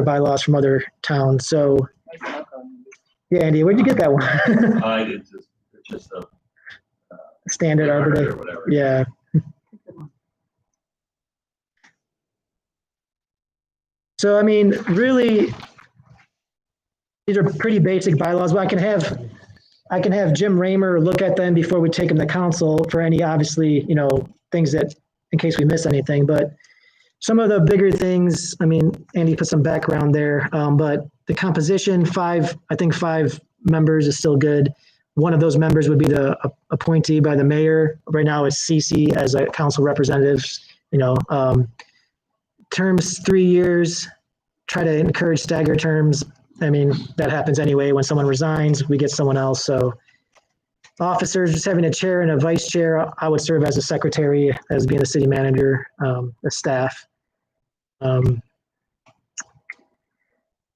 bylaws from other towns. So yeah, Andy, where'd you get that one? I did just a standard Arbor Day. or whatever. Yeah. So, I mean, really, these are pretty basic bylaws, but I can have Jim Raymer look at them before we take them to council for any, obviously, things that, in case we miss anything. But some of the bigger things, I mean, Andy put some background there, but the composition, I think 5 members is still good. One of those members would be the appointee by the mayor. Right now it's CC as a council representative, terms 3 years, try to encourage staggered terms. I mean, that happens anyway. When someone resigns, we get someone else. So officers, just having a chair and a vice chair, I would serve as a secretary, as being the city manager, the staff.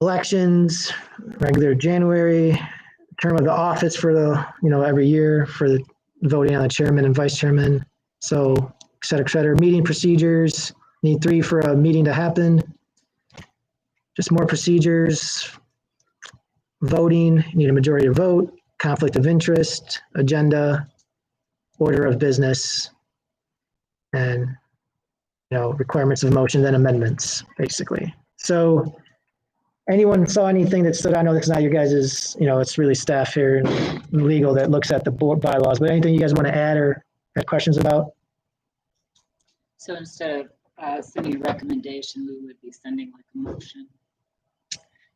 Elections, regular January, term of the office for the, every year for the voting on the chairman and vice chairman. So, et cetera, et cetera. Meeting procedures, need 3 for a meeting to happen. Just more procedures. Voting, need a majority to vote. Conflict of interest, agenda, order of business, and, requirements of motion, then amendments, basically. So, anyone saw anything that stood out? I know this is not your guys's, it's really staff here and legal that looks at the board bylaws, but anything you guys want to add or have questions about? So instead of sending a recommendation, we would be sending like a motion.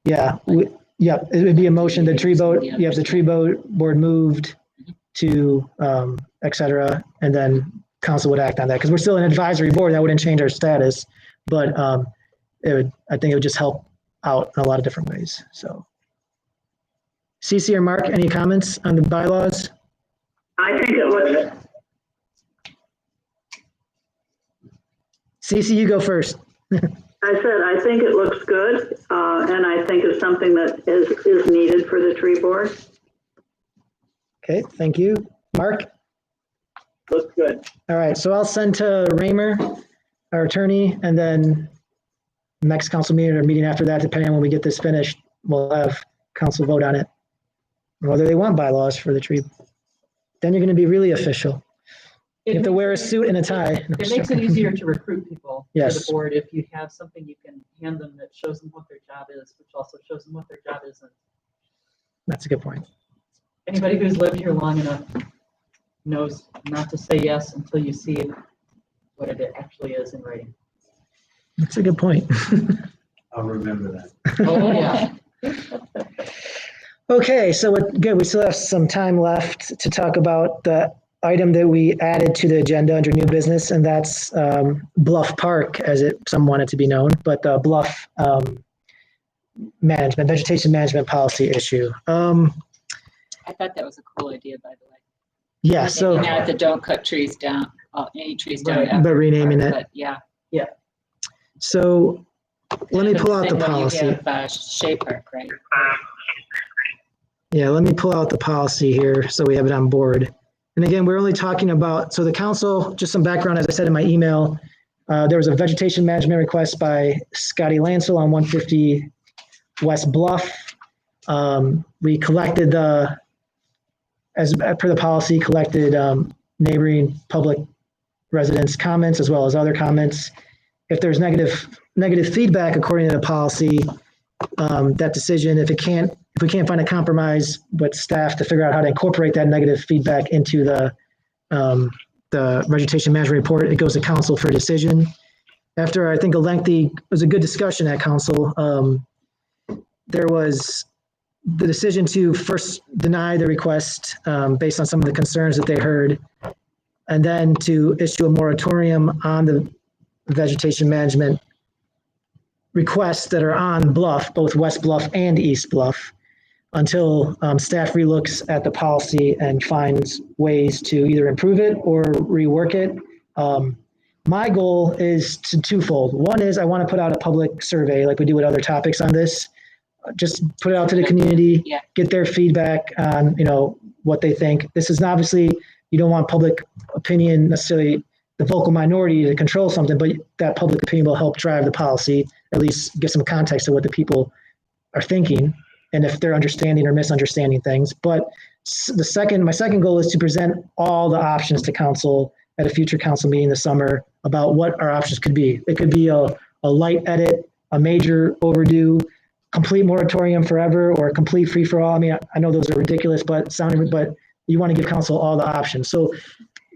Yeah, it would be a motion, the tree board, the tree board moved to, et cetera, and then council would act on that, because we're still an advisory board, that wouldn't change our status, but I think it would just help out in a lot of different ways. So, Cece or Mark, any comments on the bylaws? I think it looks, Cece, you go first. I think it looks good, and I think it's something that is needed for the tree board. Okay, thank you. Mark? Looks good. All right, so I'll send to Raymer, our attorney, and then next council meeting or meeting after that, depending on when we get this finished, we'll have council vote on it, whether they want bylaws for the tree. Then you're going to be really official. You have to wear a suit and a tie. It makes it easier to recruit people to Yes. the board if you have something you can hand them that shows them what their job is, which also shows them what their job isn't. That's a good point. Anybody who's lived here long enough knows not to say yes until you see what it actually is in writing. That's a good point. I'll remember that. Oh, yeah. Okay, so good. We still have some time left to talk about the item that we added to the agenda under new business, and that's Bluff Park, as some want it to be known, but the Bluff vegetation management policy issue. I thought that was a cool idea, by the way. Yeah, so, Not that don't cut trees down, any trees down. Right, but renaming it. But yeah. So let me pull out the Same way you policy. have, Shea Park, right? Yeah, let me pull out the policy here so we have it on board. And again, we're only talking about, so the council, just some background, as I said in my email, there was a vegetation management request by Scotty Lancel on 150 West Bluff. We collected as per the policy, collected neighboring public residents' comments as well as other comments. If there's negative feedback according to the policy, that decision, if we can't find a compromise with staff to figure out how to incorporate that negative feedback into the vegetation management report, it goes to council for decision. After I think it was a good discussion at council, there was the decision to first deny the request based on some of the concerns that they heard, and then to issue a moratorium on the vegetation management requests that are on Bluff, both West Bluff and East Bluff, until staff relooks at the policy and finds ways to either improve it or rework it. My goal is twofold. One is I want to put out a public survey like we do with other topics on this. Just put it out to the community, get their feedback on, what they think. This is obviously, you don't want public opinion, necessarily the vocal minority, to control something, but that public opinion will help drive the policy, at least give some context to what the people are thinking, and if they're understanding or misunderstanding things. But my second goal is to present all the options to council at a future council meeting this summer about what our options could be. It could be a light edit, a major overdue, complete moratorium forever, or a complete free-for-all. I mean, I know those are ridiculous, but you want to give council all the options. So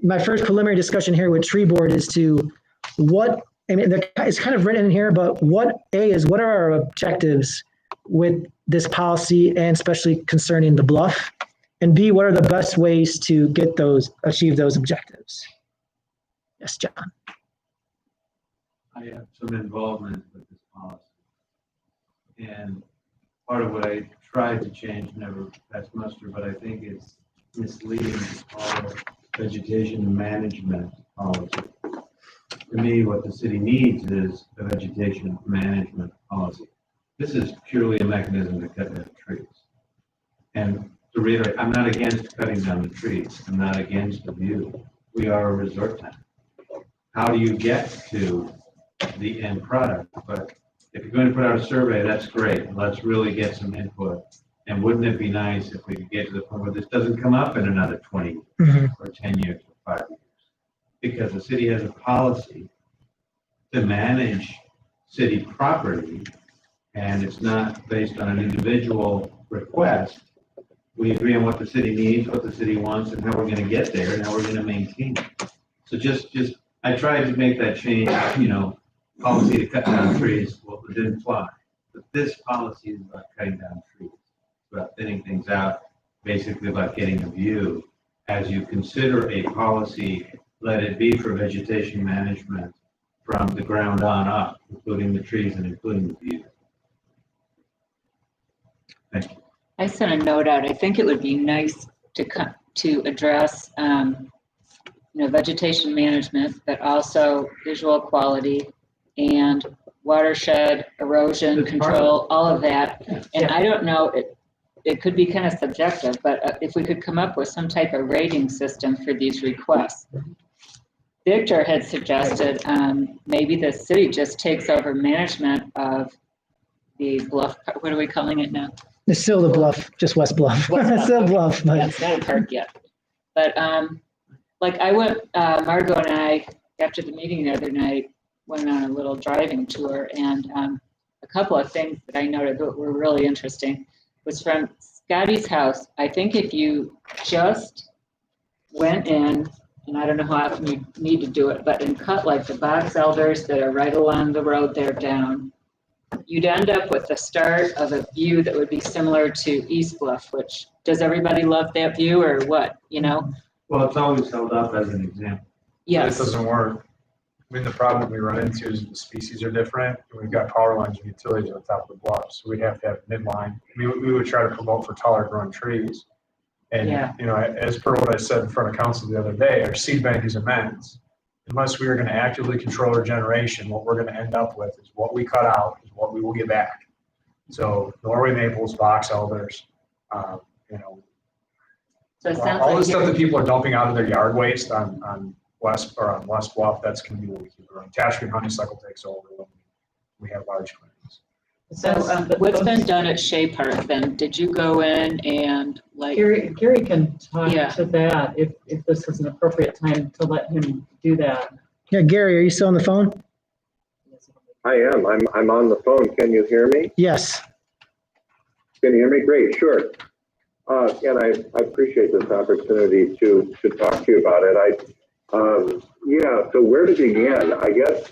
my first preliminary discussion here with tree board is it's kind of written in here, but what are our objectives with this policy, and especially concerning the Bluff? And B, what are the best ways to achieve those objectives? Yes, John. I have some involvement with this policy. And part of what I tried to change, never passed muster, but I think it's misleading to call it vegetation management policy. To me, what the city needs is a vegetation management policy. This is purely a mechanism to cut down trees. And to reiterate, I'm not against cutting down the trees. I'm not against the view. We are a resort town. How do you get to the end product? But if you're going to put out a survey, that's great. Let's really get some input. And wouldn't it be nice if we could get to the point where this doesn't come up in another 20 years or 10 years or 5 years? Because the city has a policy to manage city property, and it's not based on an individual request. We agree on what the city needs, what the city wants, and how we're going to get there, and how we're going to maintain it. So I tried to make that change, policy to cut down trees. Well, it didn't fly. But this policy is about cutting down trees, about thinning things out, basically about getting a view. As you consider a policy, let it be for vegetation management from the ground on up, including the trees and including the view. Thank you. I sent a note out. I think it would be nice to address, vegetation management, but also visual quality and watershed erosion control, all of that. And I don't know, it could be kind of subjective, but if we could come up with some type of rating system for these requests. Victor had suggested maybe the city just takes over management of the bluff, what are we calling it now? It's still the Bluff, just West Bluff. Still Bluff, but Yeah, it's not a park yet. But I went, Margot and I, after the meeting the other night, went on a little driving tour, and a couple of things that I noted that were really interesting was from Scotty's house. I think if you just went in, and I don't know how often you need to do it, but and cut like the box elders that are right along the road there down, you'd end up with the start of a view that would be similar to East Bluff, which, does everybody love that view or what, Well, it's always held up as an example. Yes. It doesn't work. I mean, the problem we run into is the species are different, and we've got power lines and utilities on top of the bluff, so we'd have to have midline. We would try to promote for taller growing trees. And, as per what I said in front of council the other day, our seed bank is immense. Unless we are going to actively control our generation, what we're going to end up with is what we cut out is what we will get back. So Norway maples, box elders, So it sounds all like the stuff that people are dumping out of their yard waste on West Bluff, that's going to be what we keep growing. Tashkent honeysuckle takes over when we have large clearings. So what's been done at Shea Park then? Did you go in and Gary can talk Yeah. to that if this is an appropriate time to let him do that. yeah, Gary, are you still on the phone? I am. I'm on the phone. Can you hear me? Yes. Can you hear me? Great, sure. And I appreciate this opportunity to talk to you about it. So where to begin? I guess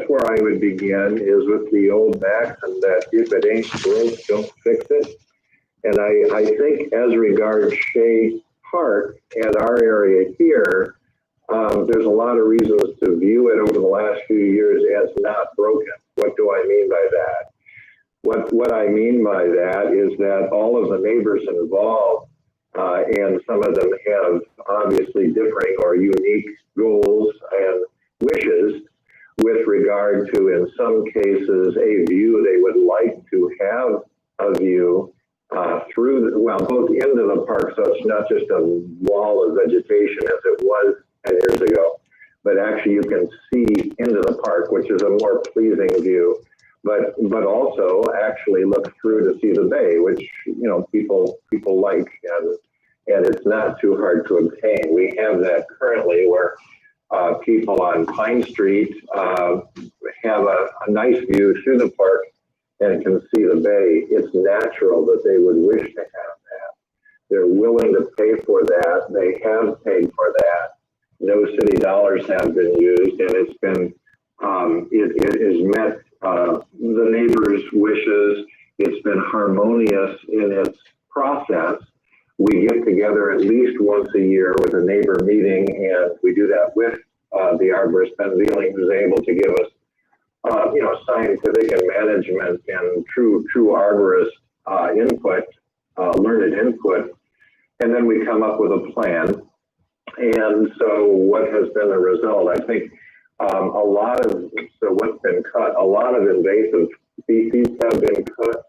where I would begin is with the old maxim that if it ain't broke, don't fix it. And I think as regards Shea Park and our area here, there's a lot of reasons to view it over the last few years as not broken. What do I mean by that? What I mean by that is that all of the neighbors involved, and some of them have obviously differing or unique goals and wishes with regard to, in some cases, a view they would like to have a view both into the park, so it's not just a wall of vegetation as it was 10 years ago, but actually you can see into the park, which is a more pleasing view. But also actually look through to see the bay, which people like, and it's not too hard to obtain. We have that currently where people on Pine Street have a nice view through the park and can see the bay. It's natural that they would wish to have that. They're willing to pay for that. They have paid for that. No city dollars have been used, and it's been it has met the neighbors' wishes. It's been harmonious in its process. We get together at least once a year with a neighbor meeting, and we do that with the arborist, Ben Vealing, who's able to give us scientific and management and true arborist input, learned input, and then we come up with a plan. And so what has been the result? I think what's been cut, a lot of invasive species have been cut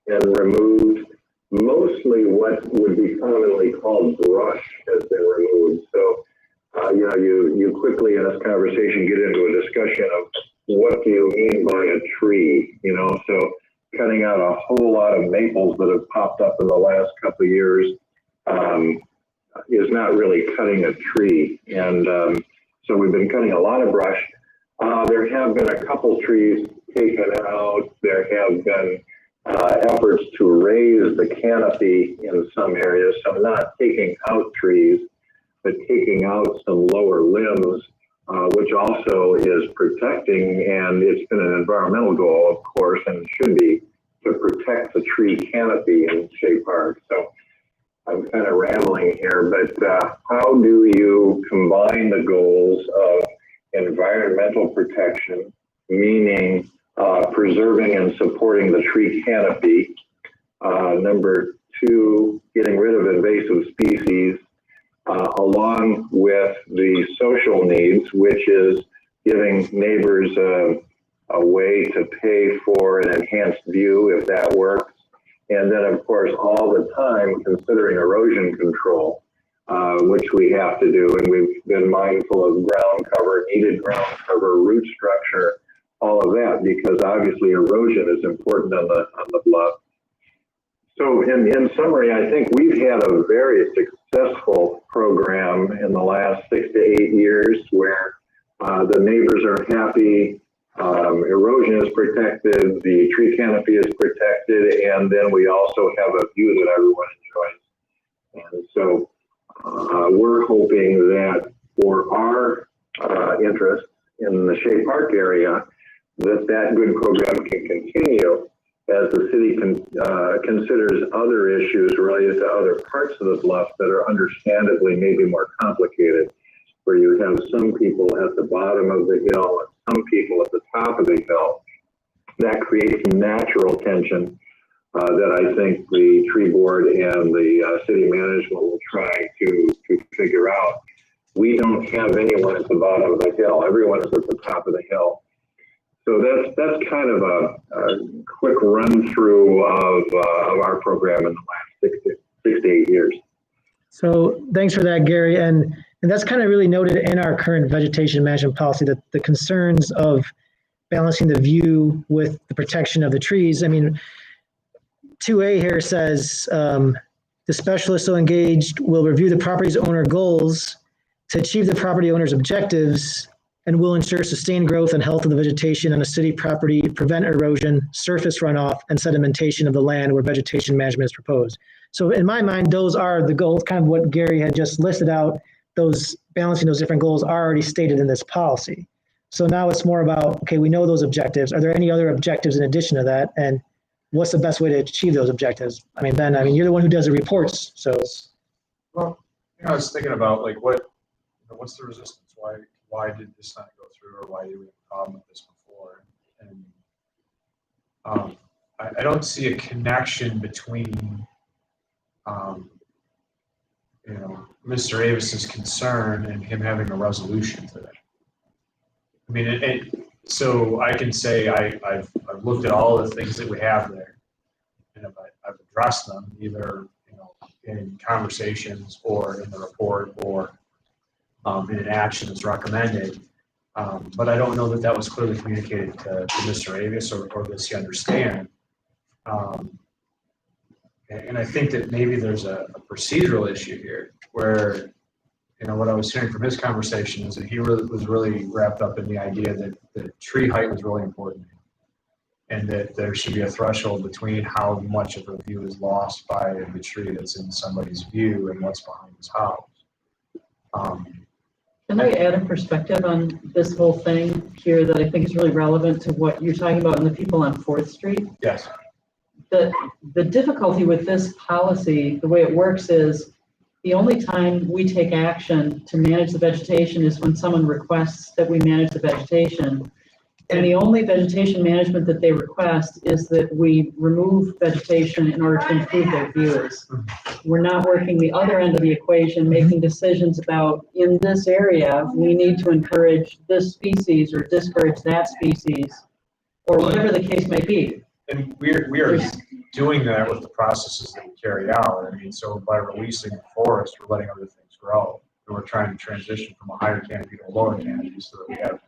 and removed. Mostly what would be commonly called brush has been removed. So, you quickly in this conversation get into a discussion of what do you mean by a tree, so cutting out a whole lot of maples that have popped up in the last couple of years is not really cutting a tree. And so we've been cutting a lot of brush. There have been a couple trees taken out. There have been efforts to raise the canopy in some areas. So not taking out trees, but taking out some lower limbs, which also is protecting, and it's been an environmental goal, of course, and it should be, to protect the tree canopy in Shea Park. So I'm kind of rambling here, but how do you combine the goals of environmental protection, meaning preserving and supporting the tree canopy, number two, getting rid of invasive species, along with the social needs, which is giving neighbors a way to pay for an enhanced view if that works. And then, of course, all the time considering erosion control, which we have to do. And we've been mindful of ground cover, needed ground cover, root structure, all of that, because obviously erosion is important on the bluff. So in summary, I think we've had a very successful program in the last 6 to 8 years where the neighbors are happy, erosion is protected, the tree canopy is protected, and then we also have a view that everyone enjoys. And so we're hoping that for our interest in the Shea Park area, that good program can continue as the city considers other issues related to other parts of the bluff that are understandably maybe more complicated, where you have some people at the bottom of the hill and some people at the top of the hill. That creates natural tension that I think the tree board and the city management will try to figure out. We don't have anyone at the bottom of the hill. Everyone is at the top of the hill. So that's kind of a quick run through of our program in the last 6 to 8 years. So thanks for that, Gary. And that's kind of really noted in our current vegetation management policy, that the concerns of balancing the view with the protection of the trees. I mean, 2A here says the specialist so engaged will review the property's owner goals to achieve the property owner's objectives and will ensure sustained growth and health of the vegetation on a city property, prevent erosion, surface runoff, and sedimentation of the land where vegetation management is proposed. So in my mind, those are the goals, kind of what Gary had just listed out. Those balancing those different goals are already stated in this policy. So now it's more about, okay, we know those objectives. Are there any other objectives in addition to that? And what's the best way to achieve those objectives? I mean, Ben, you're the one who does the reports, so. Well, I was thinking about like what's the resistance? Why did this not go through, or why did we have a problem with this before? And I don't see a connection between Mr. Avis's concern and him having a resolution today. I mean, so I can say I've looked at all the things that we have there, and I've addressed them either in conversations or in the report or in an action that's recommended. But I don't know that was clearly communicated to Mr. Avis or does he understand. And I think that maybe there's a procedural issue here where, what I was hearing from his conversation is that he was really wrapped up in the idea that tree height was really important and that there should be a threshold between how much of a view is lost by the tree that's in somebody's view and what's behind his house. Can I add a perspective on this whole thing here that I think is really relevant to what you're talking about and the people on 4th Street? Yes. The difficulty with this policy, the way it works is the only time we take action to manage the vegetation is when someone requests that we manage the vegetation. And the only vegetation management that they request is that we remove vegetation in order to improve their views. We're not working the other end of the equation, making decisions about, in this area, we need to encourage this species or discourage that species, or whatever the case may be. And we are doing that with the processes that we carry out. I mean, so by releasing the forest, we're letting other things grow. And we're trying to transition from a higher canopy to a lower canopy so that we have,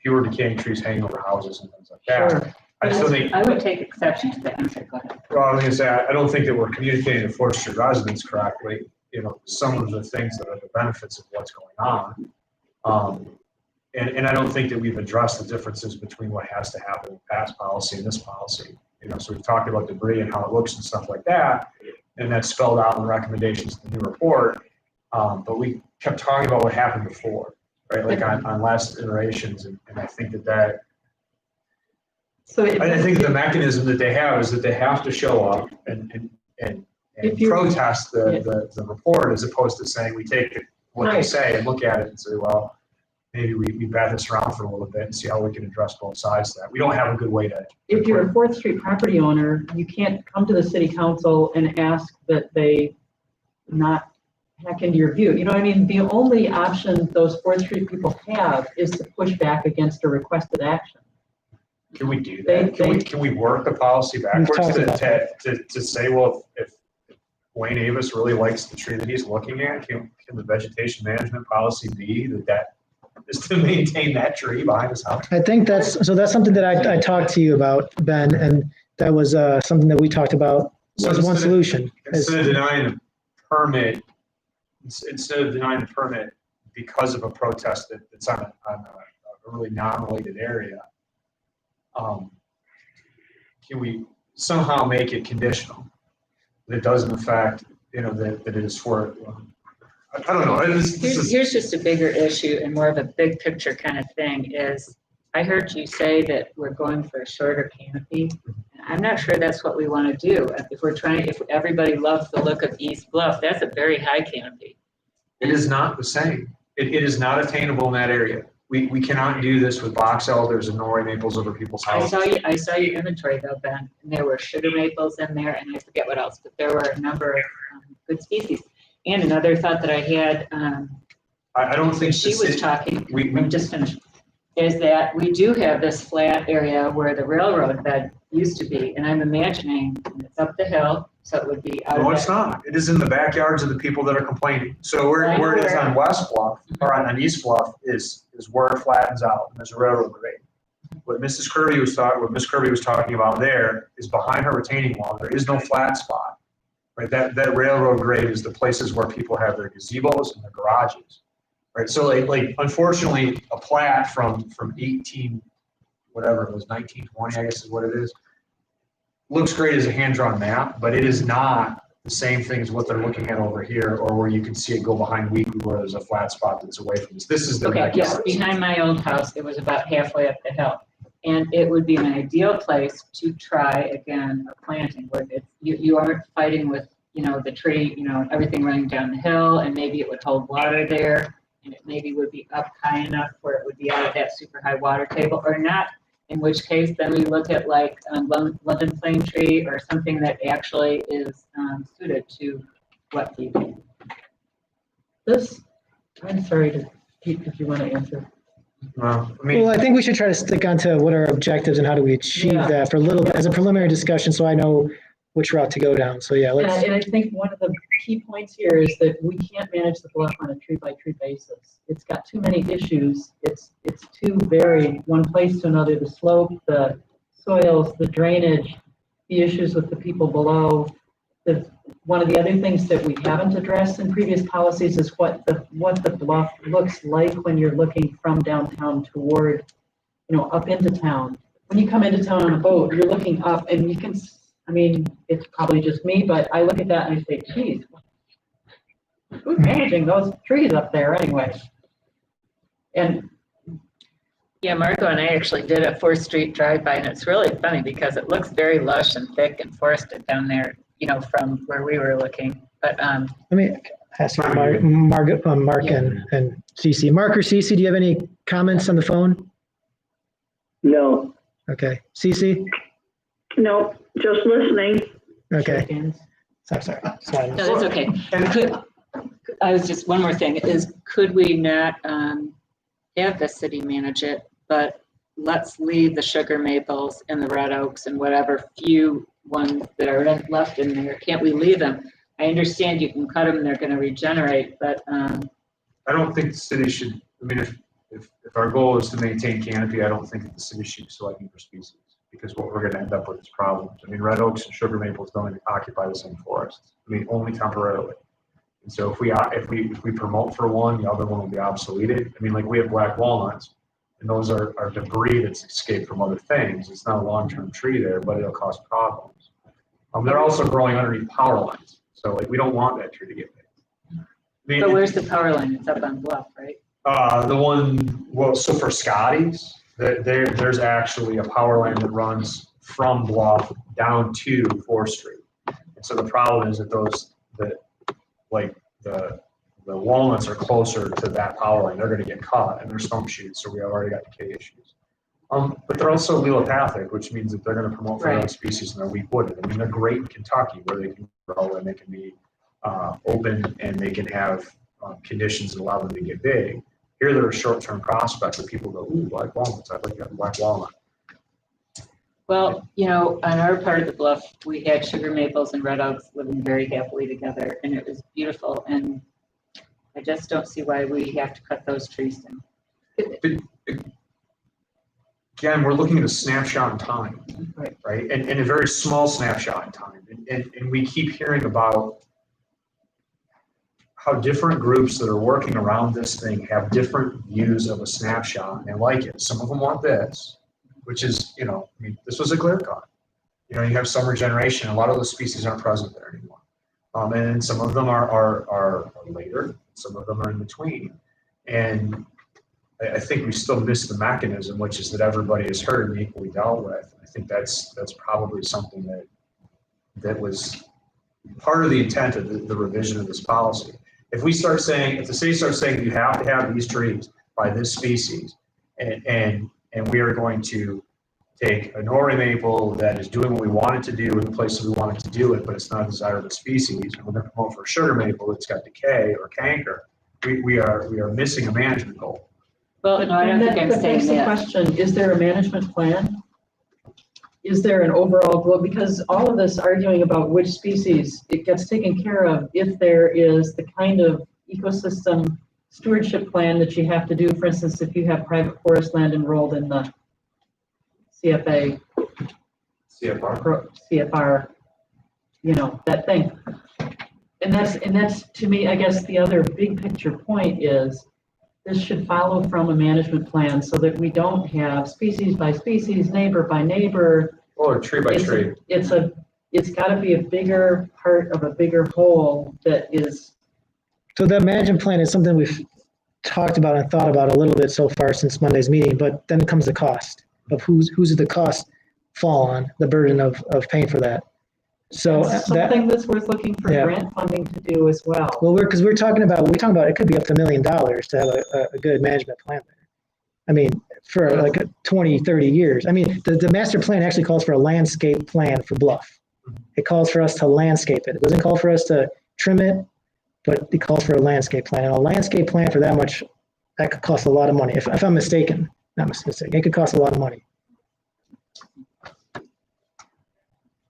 fewer decaying trees hanging over houses and things like that. Sure. I still think, I would take exception to that. I'm sorry, go ahead. well, I was gonna say, I don't think that we're communicating to forestry residents correctly, some of the things that are the benefits of what's going on. And I don't think that we've addressed the differences between what has to happen in past policy and this policy. So we've talked about debris and how it looks and stuff like that, and that's spelled out in the recommendations of the new report. But we kept talking about what happened before, right? Like on last iterations, and I think that So I think the mechanism that they have is that they have to show up and protest the report, as opposed to saying we take what they say and look at it and say, well, maybe we bat this around for a little bit and see how we can address both sides of that. We don't have a good way to. If you're a 4th Street property owner, you can't come to the city council and ask that they not hack into your view. You know what I mean? The only option those 4th Street people have is to push back against a requested action. Can we do that? Can we work the policy backwards to say, well, if Wayne Avis really likes the tree that he's looking at, can the vegetation management policy be that is to maintain that tree behind his house? I think that's something that I talked to you about, Ben, and that was something that we talked about as one solution. Instead of denying the permit because of a protest that's on a really non-related area, can we somehow make it conditional? That it doesn't affect, that it is for, I don't know. Here's just a bigger issue and more of a big picture kind of thing is, I heard you say that we're going for a shorter canopy. I'm not sure that's what we want to do. If everybody loves the look of East Bluff, that's a very high canopy. It is not the same. It is not attainable in that area. We cannot do this with box elders and Norway maples over people's houses. I saw your inventory though, Ben, and there were sugar maples in there, and I forget what else, but there were a number of good species. And another thought that I had, I don't think she was talking, I'm just finished, is that we do have this flat area where the railroad bed used to be, and I'm imagining it's up the hill, so it would be out of. No, it's not. It is in the backyards of the people that are complaining. So where it is on West Bluff or on East Bluff is where it flattens out, and there's a railroad grade. What Miss Kirby was talking about there is behind her retaining wall. There is no flat spot. Right, that railroad grade is the places where people have their gazebos and their garages, right? So like unfortunately, a plat from 18, whatever it was, 1920, I guess is what it is, looks great as a hand-drawn map, but it is not the same thing as what they're looking at over here, or where you can see it go behind Weekly, where there's a flat spot that's away from this. This is the okay, yes, behind my old house, it was about halfway up the hill. And it would be an ideal place to try again a planting where you aren't fighting with the tree, everything running down the hill, and maybe it would hold water there, and it maybe would be up high enough where it would be out of that super high water table, or not. In which case, then we look at like London plane tree or something that actually is suited to what people. I'm sorry to keep if you want to answer. Well, I think we should try to stick onto what are our objectives and how do we achieve that for a little bit as a preliminary discussion, so I know which route to go down. So yeah, let's. And I think one of the key points here is that we can't manage the bluff on a tree by tree basis. It's got too many issues. It's too varied, one place to another. The slope, the soils, the drainage, the issues with the people below. One of the other things that we haven't addressed in previous policies is what the bluff looks like when you're looking from downtown toward, up into town. When you come into town on a boat, you're looking up and you can, it's probably just me, but I look at that and I say, geez, who's managing those trees up there anyway? And yeah, Marco and I actually did a 4th Street drive-by, and it's really funny because it looks very lush and thick and forested down there, from where we were looking. But let me ask Mark and Cece. Mark or Cece, do you have any comments on the phone? No. Okay. Cece? No, just listening. Okay. Shake hands. Sorry. No, that's okay. I was just, one more thing is, could we not have the city manage it, but let's leave the sugar maples and the red oaks and whatever few ones that are left in there. Can't we leave them? I understand you can cut them and they're going to regenerate, but I don't think the city should, I mean, if our goal is to maintain canopy, I don't think that the city should be selecting for species, because what we're gonna end up with is problems. I mean, red oaks and sugar maples don't even occupy the same forest. I mean, only temporarily. And so if we promote for one, the other one will be obsoleted. I mean, like, we have black walnuts, and those are debris that's escaped from other things. It's not a long-term tree there, but it'll cause problems. They're also growing underneath power lines, so like, we don't want that tree to get big. so where's the power line? It's up on Bluff, right? The one, well, so for Scotty's, there's actually a power line that runs from Bluff down to 4th Street. And so the problem is that the walnuts are closer to that power line. They're gonna get cut, and they're stump shoots, so we have already got decay issues. But they're also allelopathic, which means that they're gonna promote for other species and they're weak wooded. I mean, they're great in Kentucky where they can grow and they can be open and they can have conditions that allow them to get big. Here, there are short-term prospects that people go, ooh, black walnuts, I'd like that black walnut. Well, you know, on our part of the Bluff, we had sugar maples and red oaks living very happily together, and it was beautiful. And I just don't see why we have to cut those trees down. Again, we're looking at a snapshot in time, Right. right? And a very small snapshot in time. And we keep hearing about how different groups that are working around this thing have different views of a snapshot and like it. Some of them want this, which is, you know, I mean, this was a clear cut. You know, you have summer generation, a lot of those species aren't present there anymore. And some of them are later, some of them are in between. And I think we still miss the mechanism, which is that everybody is heard and equally dealt with. I think that's probably something that was part of the intent of the revision of this policy. If the city starts saying you have to have these trees by this species, and we are going to take a Norway maple that is doing what we want it to do in the places we want it to do it, but it's not a desirable species, and we're going to promote for a sugar maple that's got decay or canker, we are missing a management goal. Well, no, I don't think I'm saying the that. question, is there a management plan? Is there an overall goal? Because all of this arguing about which species, it gets taken care of if there is the kind of ecosystem stewardship plan that you have to do. For instance, if you have private forest land enrolled in the CFR, you know, that thing. And that's to me, I guess the other big picture point is this should follow from a management plan so that we don't have species by species, neighbor by neighbor. Or tree by tree. It's got to be a bigger part of a bigger whole that is. So that management plan is something we've talked about and thought about a little bit so far since Monday's meeting, but then comes the cost of who's the cost fall on, the burden of paying for that. So That's something that's worth looking for grant funding to do as well. Well, we're talking about it could be up to $1 million to have a good management plan there. I mean, for like 20, 30 years. I mean, the master plan actually calls for a landscape plan for Bluff. It calls for us to landscape it. It doesn't call for us to trim it, but it calls for a landscape plan. And a landscape plan for that much, that could cost a lot of money. If I'm mistaken, not mistaken, it could cost a lot of money.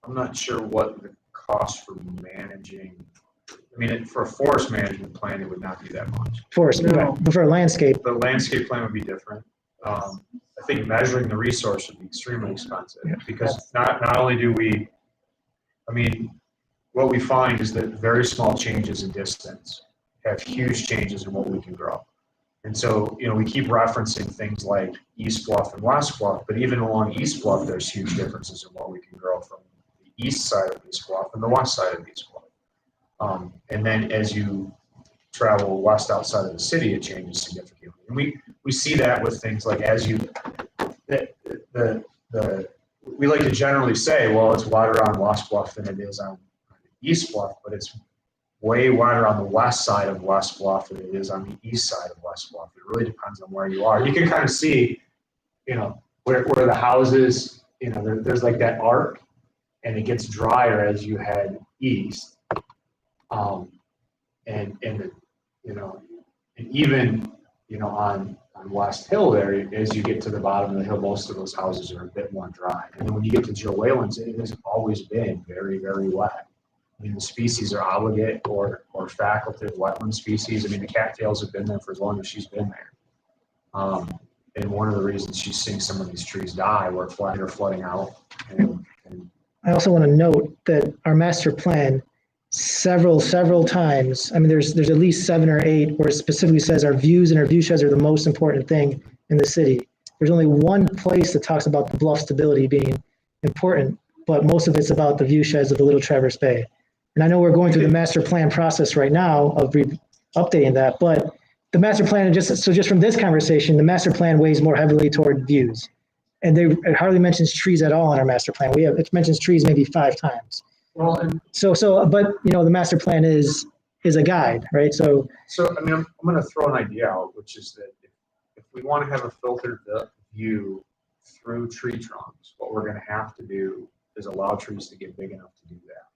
I'm not sure what the cost for managing, I mean, for a forest management plan, it would not be that much. Forest, right, but for a landscape. The landscape plan would be different. I think measuring the resource would be extremely expensive because not only do we, I mean, what we find is that very small changes in distance have huge changes in what we can grow. And so, you know, we keep referencing things like East Bluff and West Bluff, but even along East Bluff, there's huge differences in what we can grow from the east side of East Bluff and the west side of East Bluff. And then as you travel west outside of the city, it changes significantly. And we see that with things like we like to generally say, well, it's wider on West Bluff than it is on East Bluff, but it's way wider on the west side of West Bluff than it is on the east side of West Bluff. It really depends on where you are. You can kind of see, you know, where the houses, you know, there's like that arc, and it gets drier as you head east. And you know, and even, you know, on West Hill there, as you get to the bottom of the hill, most of those houses are a bit more dry. And then when you get to Joe Whalen's, it has always been very, very wet. I mean, the species are obligate or facultative wetland species. I mean, the cattails have been there for as long as she's been there. And one of the reasons she's seeing some of these trees die, where they're flooding out. And I also want to note that our master plan several times, I mean, there's at least 7 or 8 where it specifically says our views and our view sheds are the most important thing in the city. There's only one place that talks about the bluff stability being important, but most of it's about the view sheds of the Little Traverse Bay. And I know we're going through the master plan process right now of updating that, but the master plan, just from this conversation, the master plan weighs more heavily toward views. And it hardly mentions trees at all in our master plan. It mentions trees maybe 5 times. well, and But you know, the master plan is a guide, right? So I mean, I'm going to throw an idea out, which is that if we want to have a filtered view through tree trunks, what we're going to have to do is allow trees to get big enough to do that.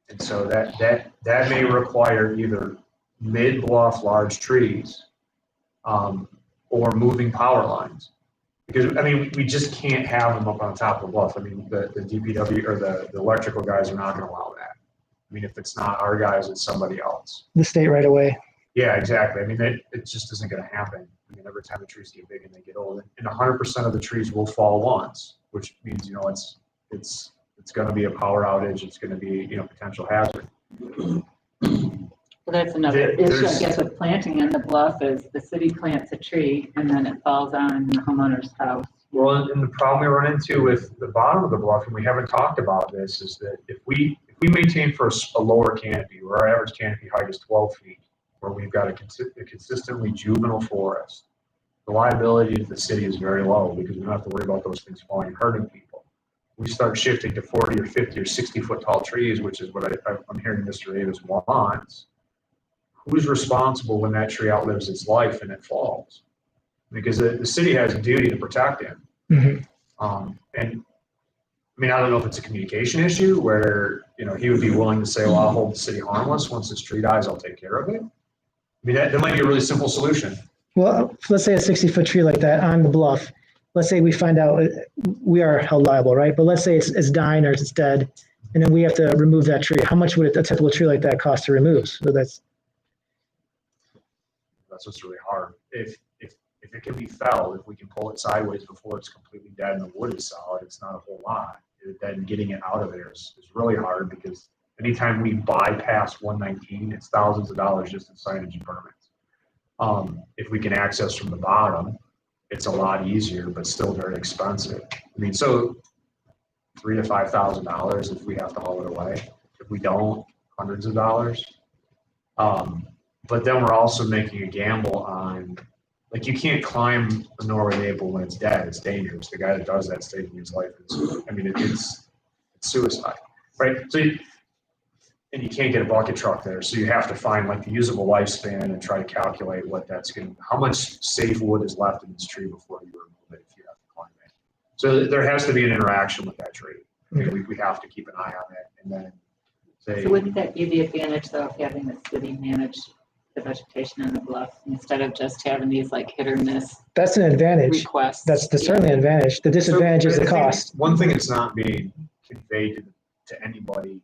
And so that may require either mid-bluff large trees or moving power lines. Because, I mean, we just can't have them up on top of the bluff. I mean, the DPW or the electrical guys are not going to allow that. I mean, if it's not our guys, it's somebody else. the state right away. Yeah, exactly. I mean, it just isn't going to happen. I mean, every time the trees get big and they get old, and 100% of the trees will fall once, which means, you know, it's going to be a power outage. It's going to be, you know, potential hazard. Well, that's another issue, I guess, with planting in the bluff is the city plants a tree and then it falls on the homeowner's house. Well, and the problem we run into with the bottom of the bluff, and we haven't talked about this, is that if we maintain for a lower canopy, where our average canopy height is 12 feet, where we've got a consistently juvenile forest, the liability to the city is very low because we don't have to worry about those things falling and hurting people. We start shifting to 40 or 50 or 60 foot tall trees, which is what I'm hearing Mr. Davis wants. Who's responsible when that tree outlives its life and it falls? Because the city has a duty to protect him. Mm-hmm. And I mean, I don't know if it's a communication issue where, you know, he would be willing to say, well, I'll hold the city harmless. Once this tree dies, I'll take care of it. I mean, that might be a really simple solution. Well, let's say a 60-foot tree like that on the bluff. Let's say we find out we are held liable, right? But let's say it's dying or it's dead, and then we have to remove that tree. How much would a typical tree like that cost to remove? So that's what's really hard. If it can be felled, if we can pull it sideways before it's completely dead and the wood is solid, it's not a whole lot. Then getting it out of there is really hard because anytime we bypass 119, it's thousands of dollars just in signage and permits. If we can access from the bottom, it's a lot easier, but still very expensive. I mean, so $3,000 to $5,000 if we have to haul it away. If we don't, hundreds of dollars. But then we're also making a gamble on, like, you can't climb a Norway maple when it's dead. It's dangerous. The guy that does that saving his life is, I mean, it's suicide, right? So, and you can't get a bucket truck there. So you have to find like the usable lifespan and try to calculate what that's going to, how much safe wood is left in this tree before you remove it if you have to climb it. So there has to be an interaction with that tree. I mean, we have to keep an eye on it and then say. So wouldn't that be the advantage though of having the city manage the vegetation in the bluff instead of just having these like hit or miss an advantage. requests? That's certainly an advantage. The disadvantage is the cost. One thing that's not being conveyed to anybody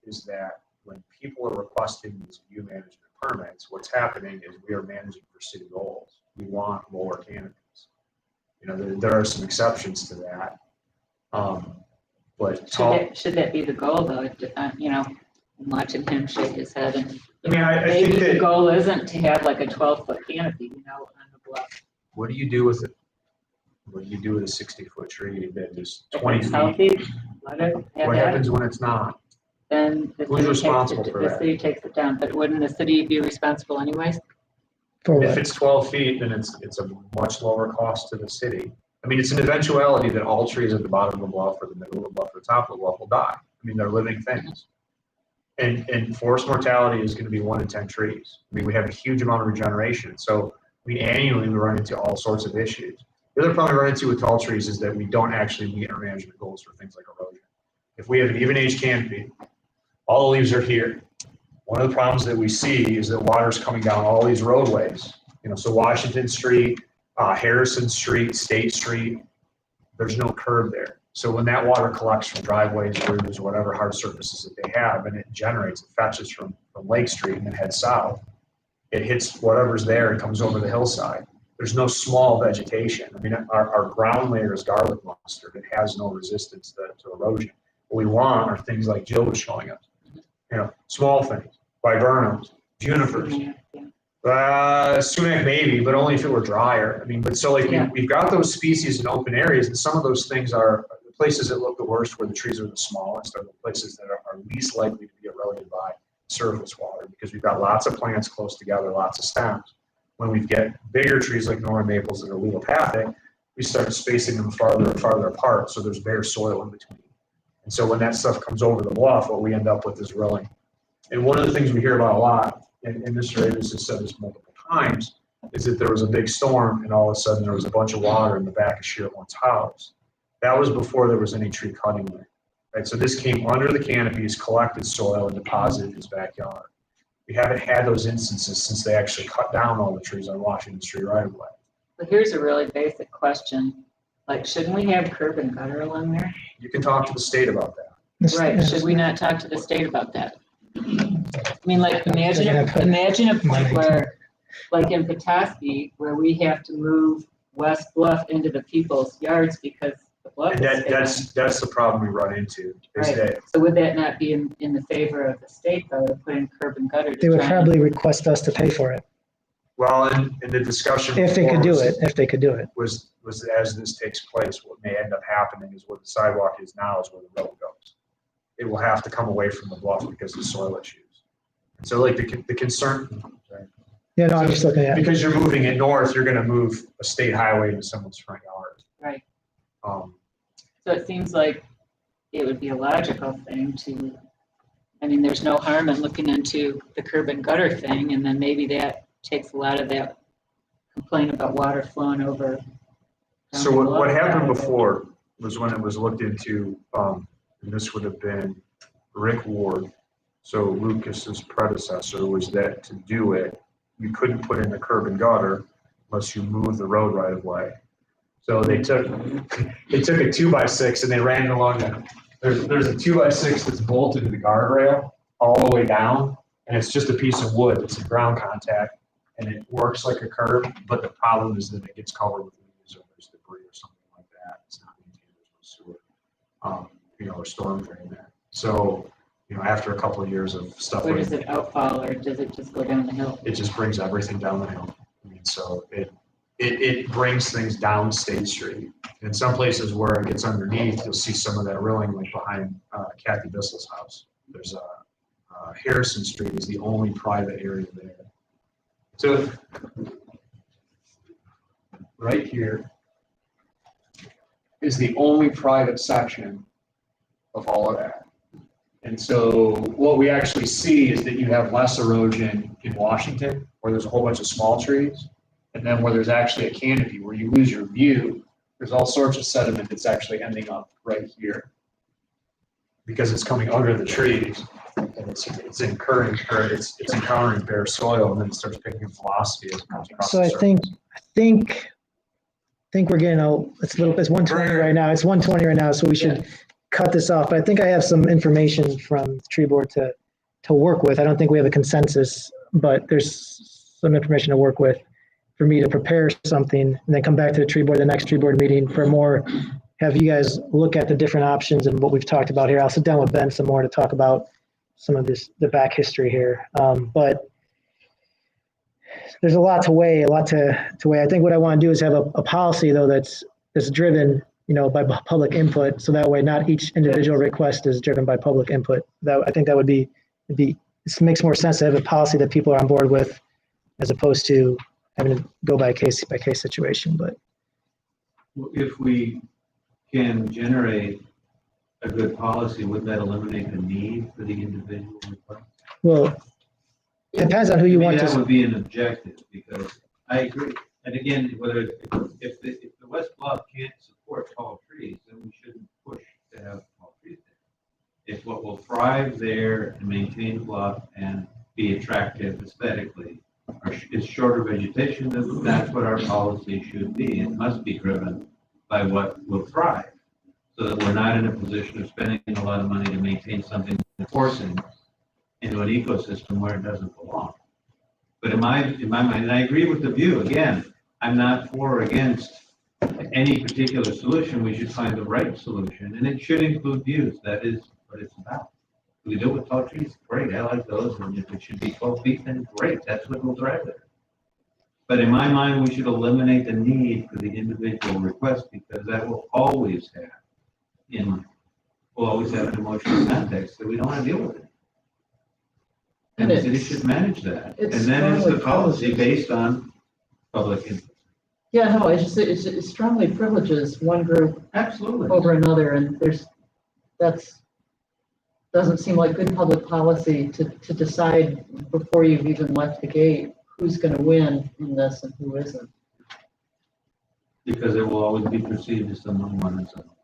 is that when people are requesting these view management permits, what's happening is we are managing for city goals. We want lower canopies. You know, there are some exceptions to that. But should that be the goal though? You know, I'm watching him shake his head and I mean, I maybe think that the goal isn't to have like a 12-foot canopy, you know, on the bluff. what do you do with it? What do you do with a 60-foot tree that is If 20 it's feet? healthy, let it have What that. happens when it's not? Then the Who's city responsible takes it, for the that? city takes it down, but wouldn't the city be responsible anyways? For If what? it's 12 feet, then it's a much lower cost to the city. I mean, it's an eventuality that all trees at the bottom of the bluff or the middle of the bluff or the top of the bluff will die. I mean, they're living things. And forest mortality is going to be 1 in 10 trees. I mean, we have a huge amount of regeneration. So, I mean, annually we run into all sorts of issues. The other problem we run into with tall trees is that we don't actually meet our management goals for things like erosion. If we have an even age canopy, all the leaves are here. One of the problems that we see is that water's coming down all these roadways. So Washington Street, Harrison Street, State Street, there's no curb there. So when that water collects from driveways, roofs, whatever hard surfaces that they have, and it fetches from Lake Street and then heads south, it hits whatever's there and comes over the hillside. There's no small vegetation. I mean, our ground layer is garlic mustard. It has no resistance to erosion. What we want are things like Jill was showing us. Small things, viburnums, junipers. Sumac maybe, but only if it were drier. I mean, but so we've got those species in open areas, and some of those things are the places that look the worst where the trees are the smallest, are the places that are least likely to be eroded by surface water, because we've got lots of plants close together, lots of stems. When we get bigger trees like Norway maples that are allelopathic, we start spacing them farther and farther apart, so there's bare soil in between. And so when that stuff comes over the bluff, what we end up with is rilling. And one of the things we hear about a lot, and Mr. Avis has said this multiple times, is that there was a big storm and all of a sudden there was a bunch of water in the back of Shearwood's house. That was before there was any tree cutting there. Right? So this came under the canopies, collected soil, and deposited in his backyard. We haven't had those instances since they actually cut down all the trees on Washington Street right away. But here's a really basic question. Like, shouldn't we have curb and gutter along there? You can talk to the state about that. Right, should we not talk to the state about that? I mean, like, imagine a point where, like in Petoskey, where we have to move West Bluff into the people's yards because the bluff is that's the problem we run into. Is right. that So would that not be in the favor of the state, though, to put in curb and gutter? They would probably request us to pay for it. Well, in the discussion If they could do it, was as this takes place, what may end up happening is where the sidewalk is now is where the road goes. It will have to come away from the bluff because of soil issues. And so like the concern, sorry. Yeah, no, I'm just looking at it. Because you're moving it north, you're gonna move a state highway into someone's front yard. Right. So it seems like it would be a logical thing to, I mean, there's no harm in looking into the curb and gutter thing, and then maybe that takes a lot of that complaint about water flowing over. So what happened before was when it was looked into, and this would have been Rick Ward, so Lucas's predecessor, was that to do it, you couldn't put in a curb and gutter unless you move the road right of way. So they took a 2x6 and they ran it along there's a 2x6 that's bolted to the guardrail all the way down, and it's just a piece of wood. It's a ground contact, and it works like a curb, but the problem is that it gets covered with leaves or there's debris or something like that. It's not maintained, there's no sewer, or storm drain there. So, after a couple of years of stuff. Where does it outfall, or does it just go down the hill? It just brings everything down the hill. I mean, so it brings things down State Street. In some places where it gets underneath, you'll see some of that rilling, like behind Kathy Bissell's house. There's Harrison Street is the only private area there. So right here is the only private section of all of that. And so what we actually see is that you have less erosion in Washington, where there's a whole bunch of small trees, and then where there's actually a canopy where you lose your view, there's all sorts of sediment that's actually ending up right here. Because it's coming under the trees, and it's encountering bare soil, and then it starts picking up velocity as it comes across. So I think we're getting it's 120 right now. It's 120 right now, so we should cut this off. But I think I have some information from the tree board to work with. I don't think we have a consensus, but there's some information to work with for me to prepare something and then come back to the tree board, the next tree board meeting for more, have you guys look at the different options and what we've talked about here. I'll sit down with Ben some more to talk about some of the back history here. But there's a lot to weigh, I think what I want to do is have a policy though that's driven, by public input. So that way not each individual request is driven by public input. I think that would be, this makes more sense to have a policy that people are on board with as opposed to having to go by case situation. But if we can generate a good policy, would that eliminate the need for the individual request? Well, it depends on who you want to. That would be an objective, because I agree. And again, whether, if the West Bluff can't support tall trees, then we shouldn't push to have tall trees there. If what will thrive there and maintain the bluff and be attractive aesthetically is shorter vegetation, then that's what our policy should be. It must be driven by what will thrive, so that we're not in a position of spending a lot of money to maintain something and forcing into an ecosystem where it doesn't belong. But in my mind, and I agree with the view, again, I'm not for or against any particular solution. We should find the right solution, and it should include views. That is what it's about. If we do it with tall trees, great, I like those, and if it should be 12 feet, then great, that's what will drive it. But in my mind, we should eliminate the need for the individual request, because that will always have an emotional context that we don't want to deal with it. And the city should manage that. And then it's the policy based on public input. Yeah, no, it strongly privileges one group Absolutely. over another, and doesn't seem like good public policy to decide before you've even left the gate who's gonna win in this and who isn't. Because it will always be perceived as someone won and someone.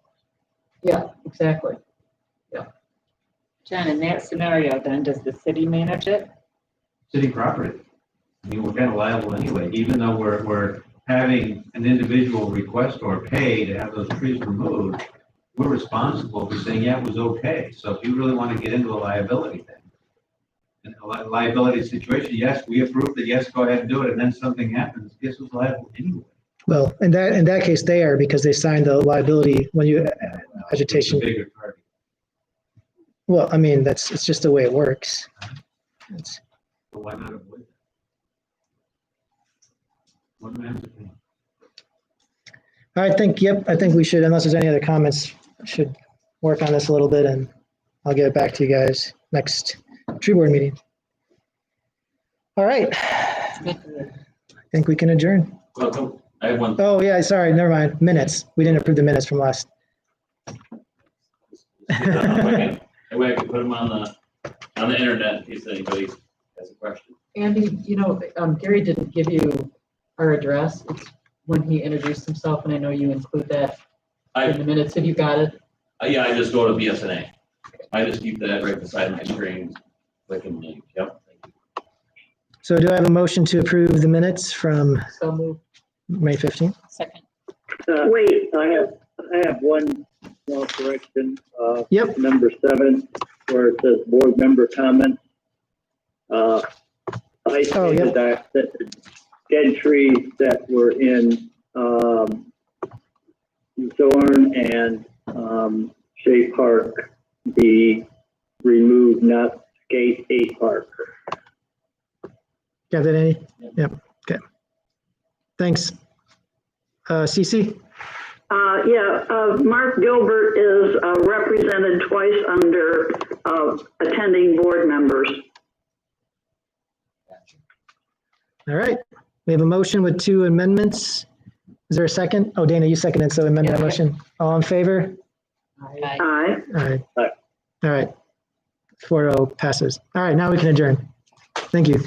Yeah, exactly. John, in that scenario, then, does the city manage it? City property. I mean, we're kind of liable anyway, even though we're having an individual request or pay to have those trees removed. We're responsible for saying, yeah, it was okay. So if you really want to get into a liability thing, in a liability situation, yes, we approved it, yes, go ahead and do it, and then something happens, guess who's liable anyway? Well, in that case, they are, because they signed the liability when you agitation. It's a bigger target. Well, I mean, it's just the way it works. It's, But why not avoid that? What man's opinion? I think we should, unless there's any other comments, should work on this a little bit, and I'll get it back to you guys next tree board meeting. All right. I think we can adjourn. Welcome. I have one. Oh, yeah, sorry, never mind. Minutes. We didn't approve the minutes from last. That way I can put them on the internet in case anybody has a question. Andy, Gary didn't give you our address. It's when he introduced himself, and I know you include that in the minutes. Have you got it? Yeah, I just go to BSNA. I just keep that right beside my screen, clicking link. Yep. Thank you. So do I have a motion to approve the minutes from So moved. May 15th? Second. Wait, I have one small correction. Yep. Number 7, where it says board member comments. I stated that the dead trees that were in Zorn and Shea Park be removed, not Skate 8 Park. Got that, Andy? Yep. Okay. Thanks. Cece? Mark Gilbert is represented twice under attending board members. All right. We have a motion with 2 amendments. Is there a second? Oh, Dana, you seconded, so amend that motion. All in favor? Aye. Aye. All right. Aye. All right. 4-0 passes. All right, now we can adjourn. Thank you.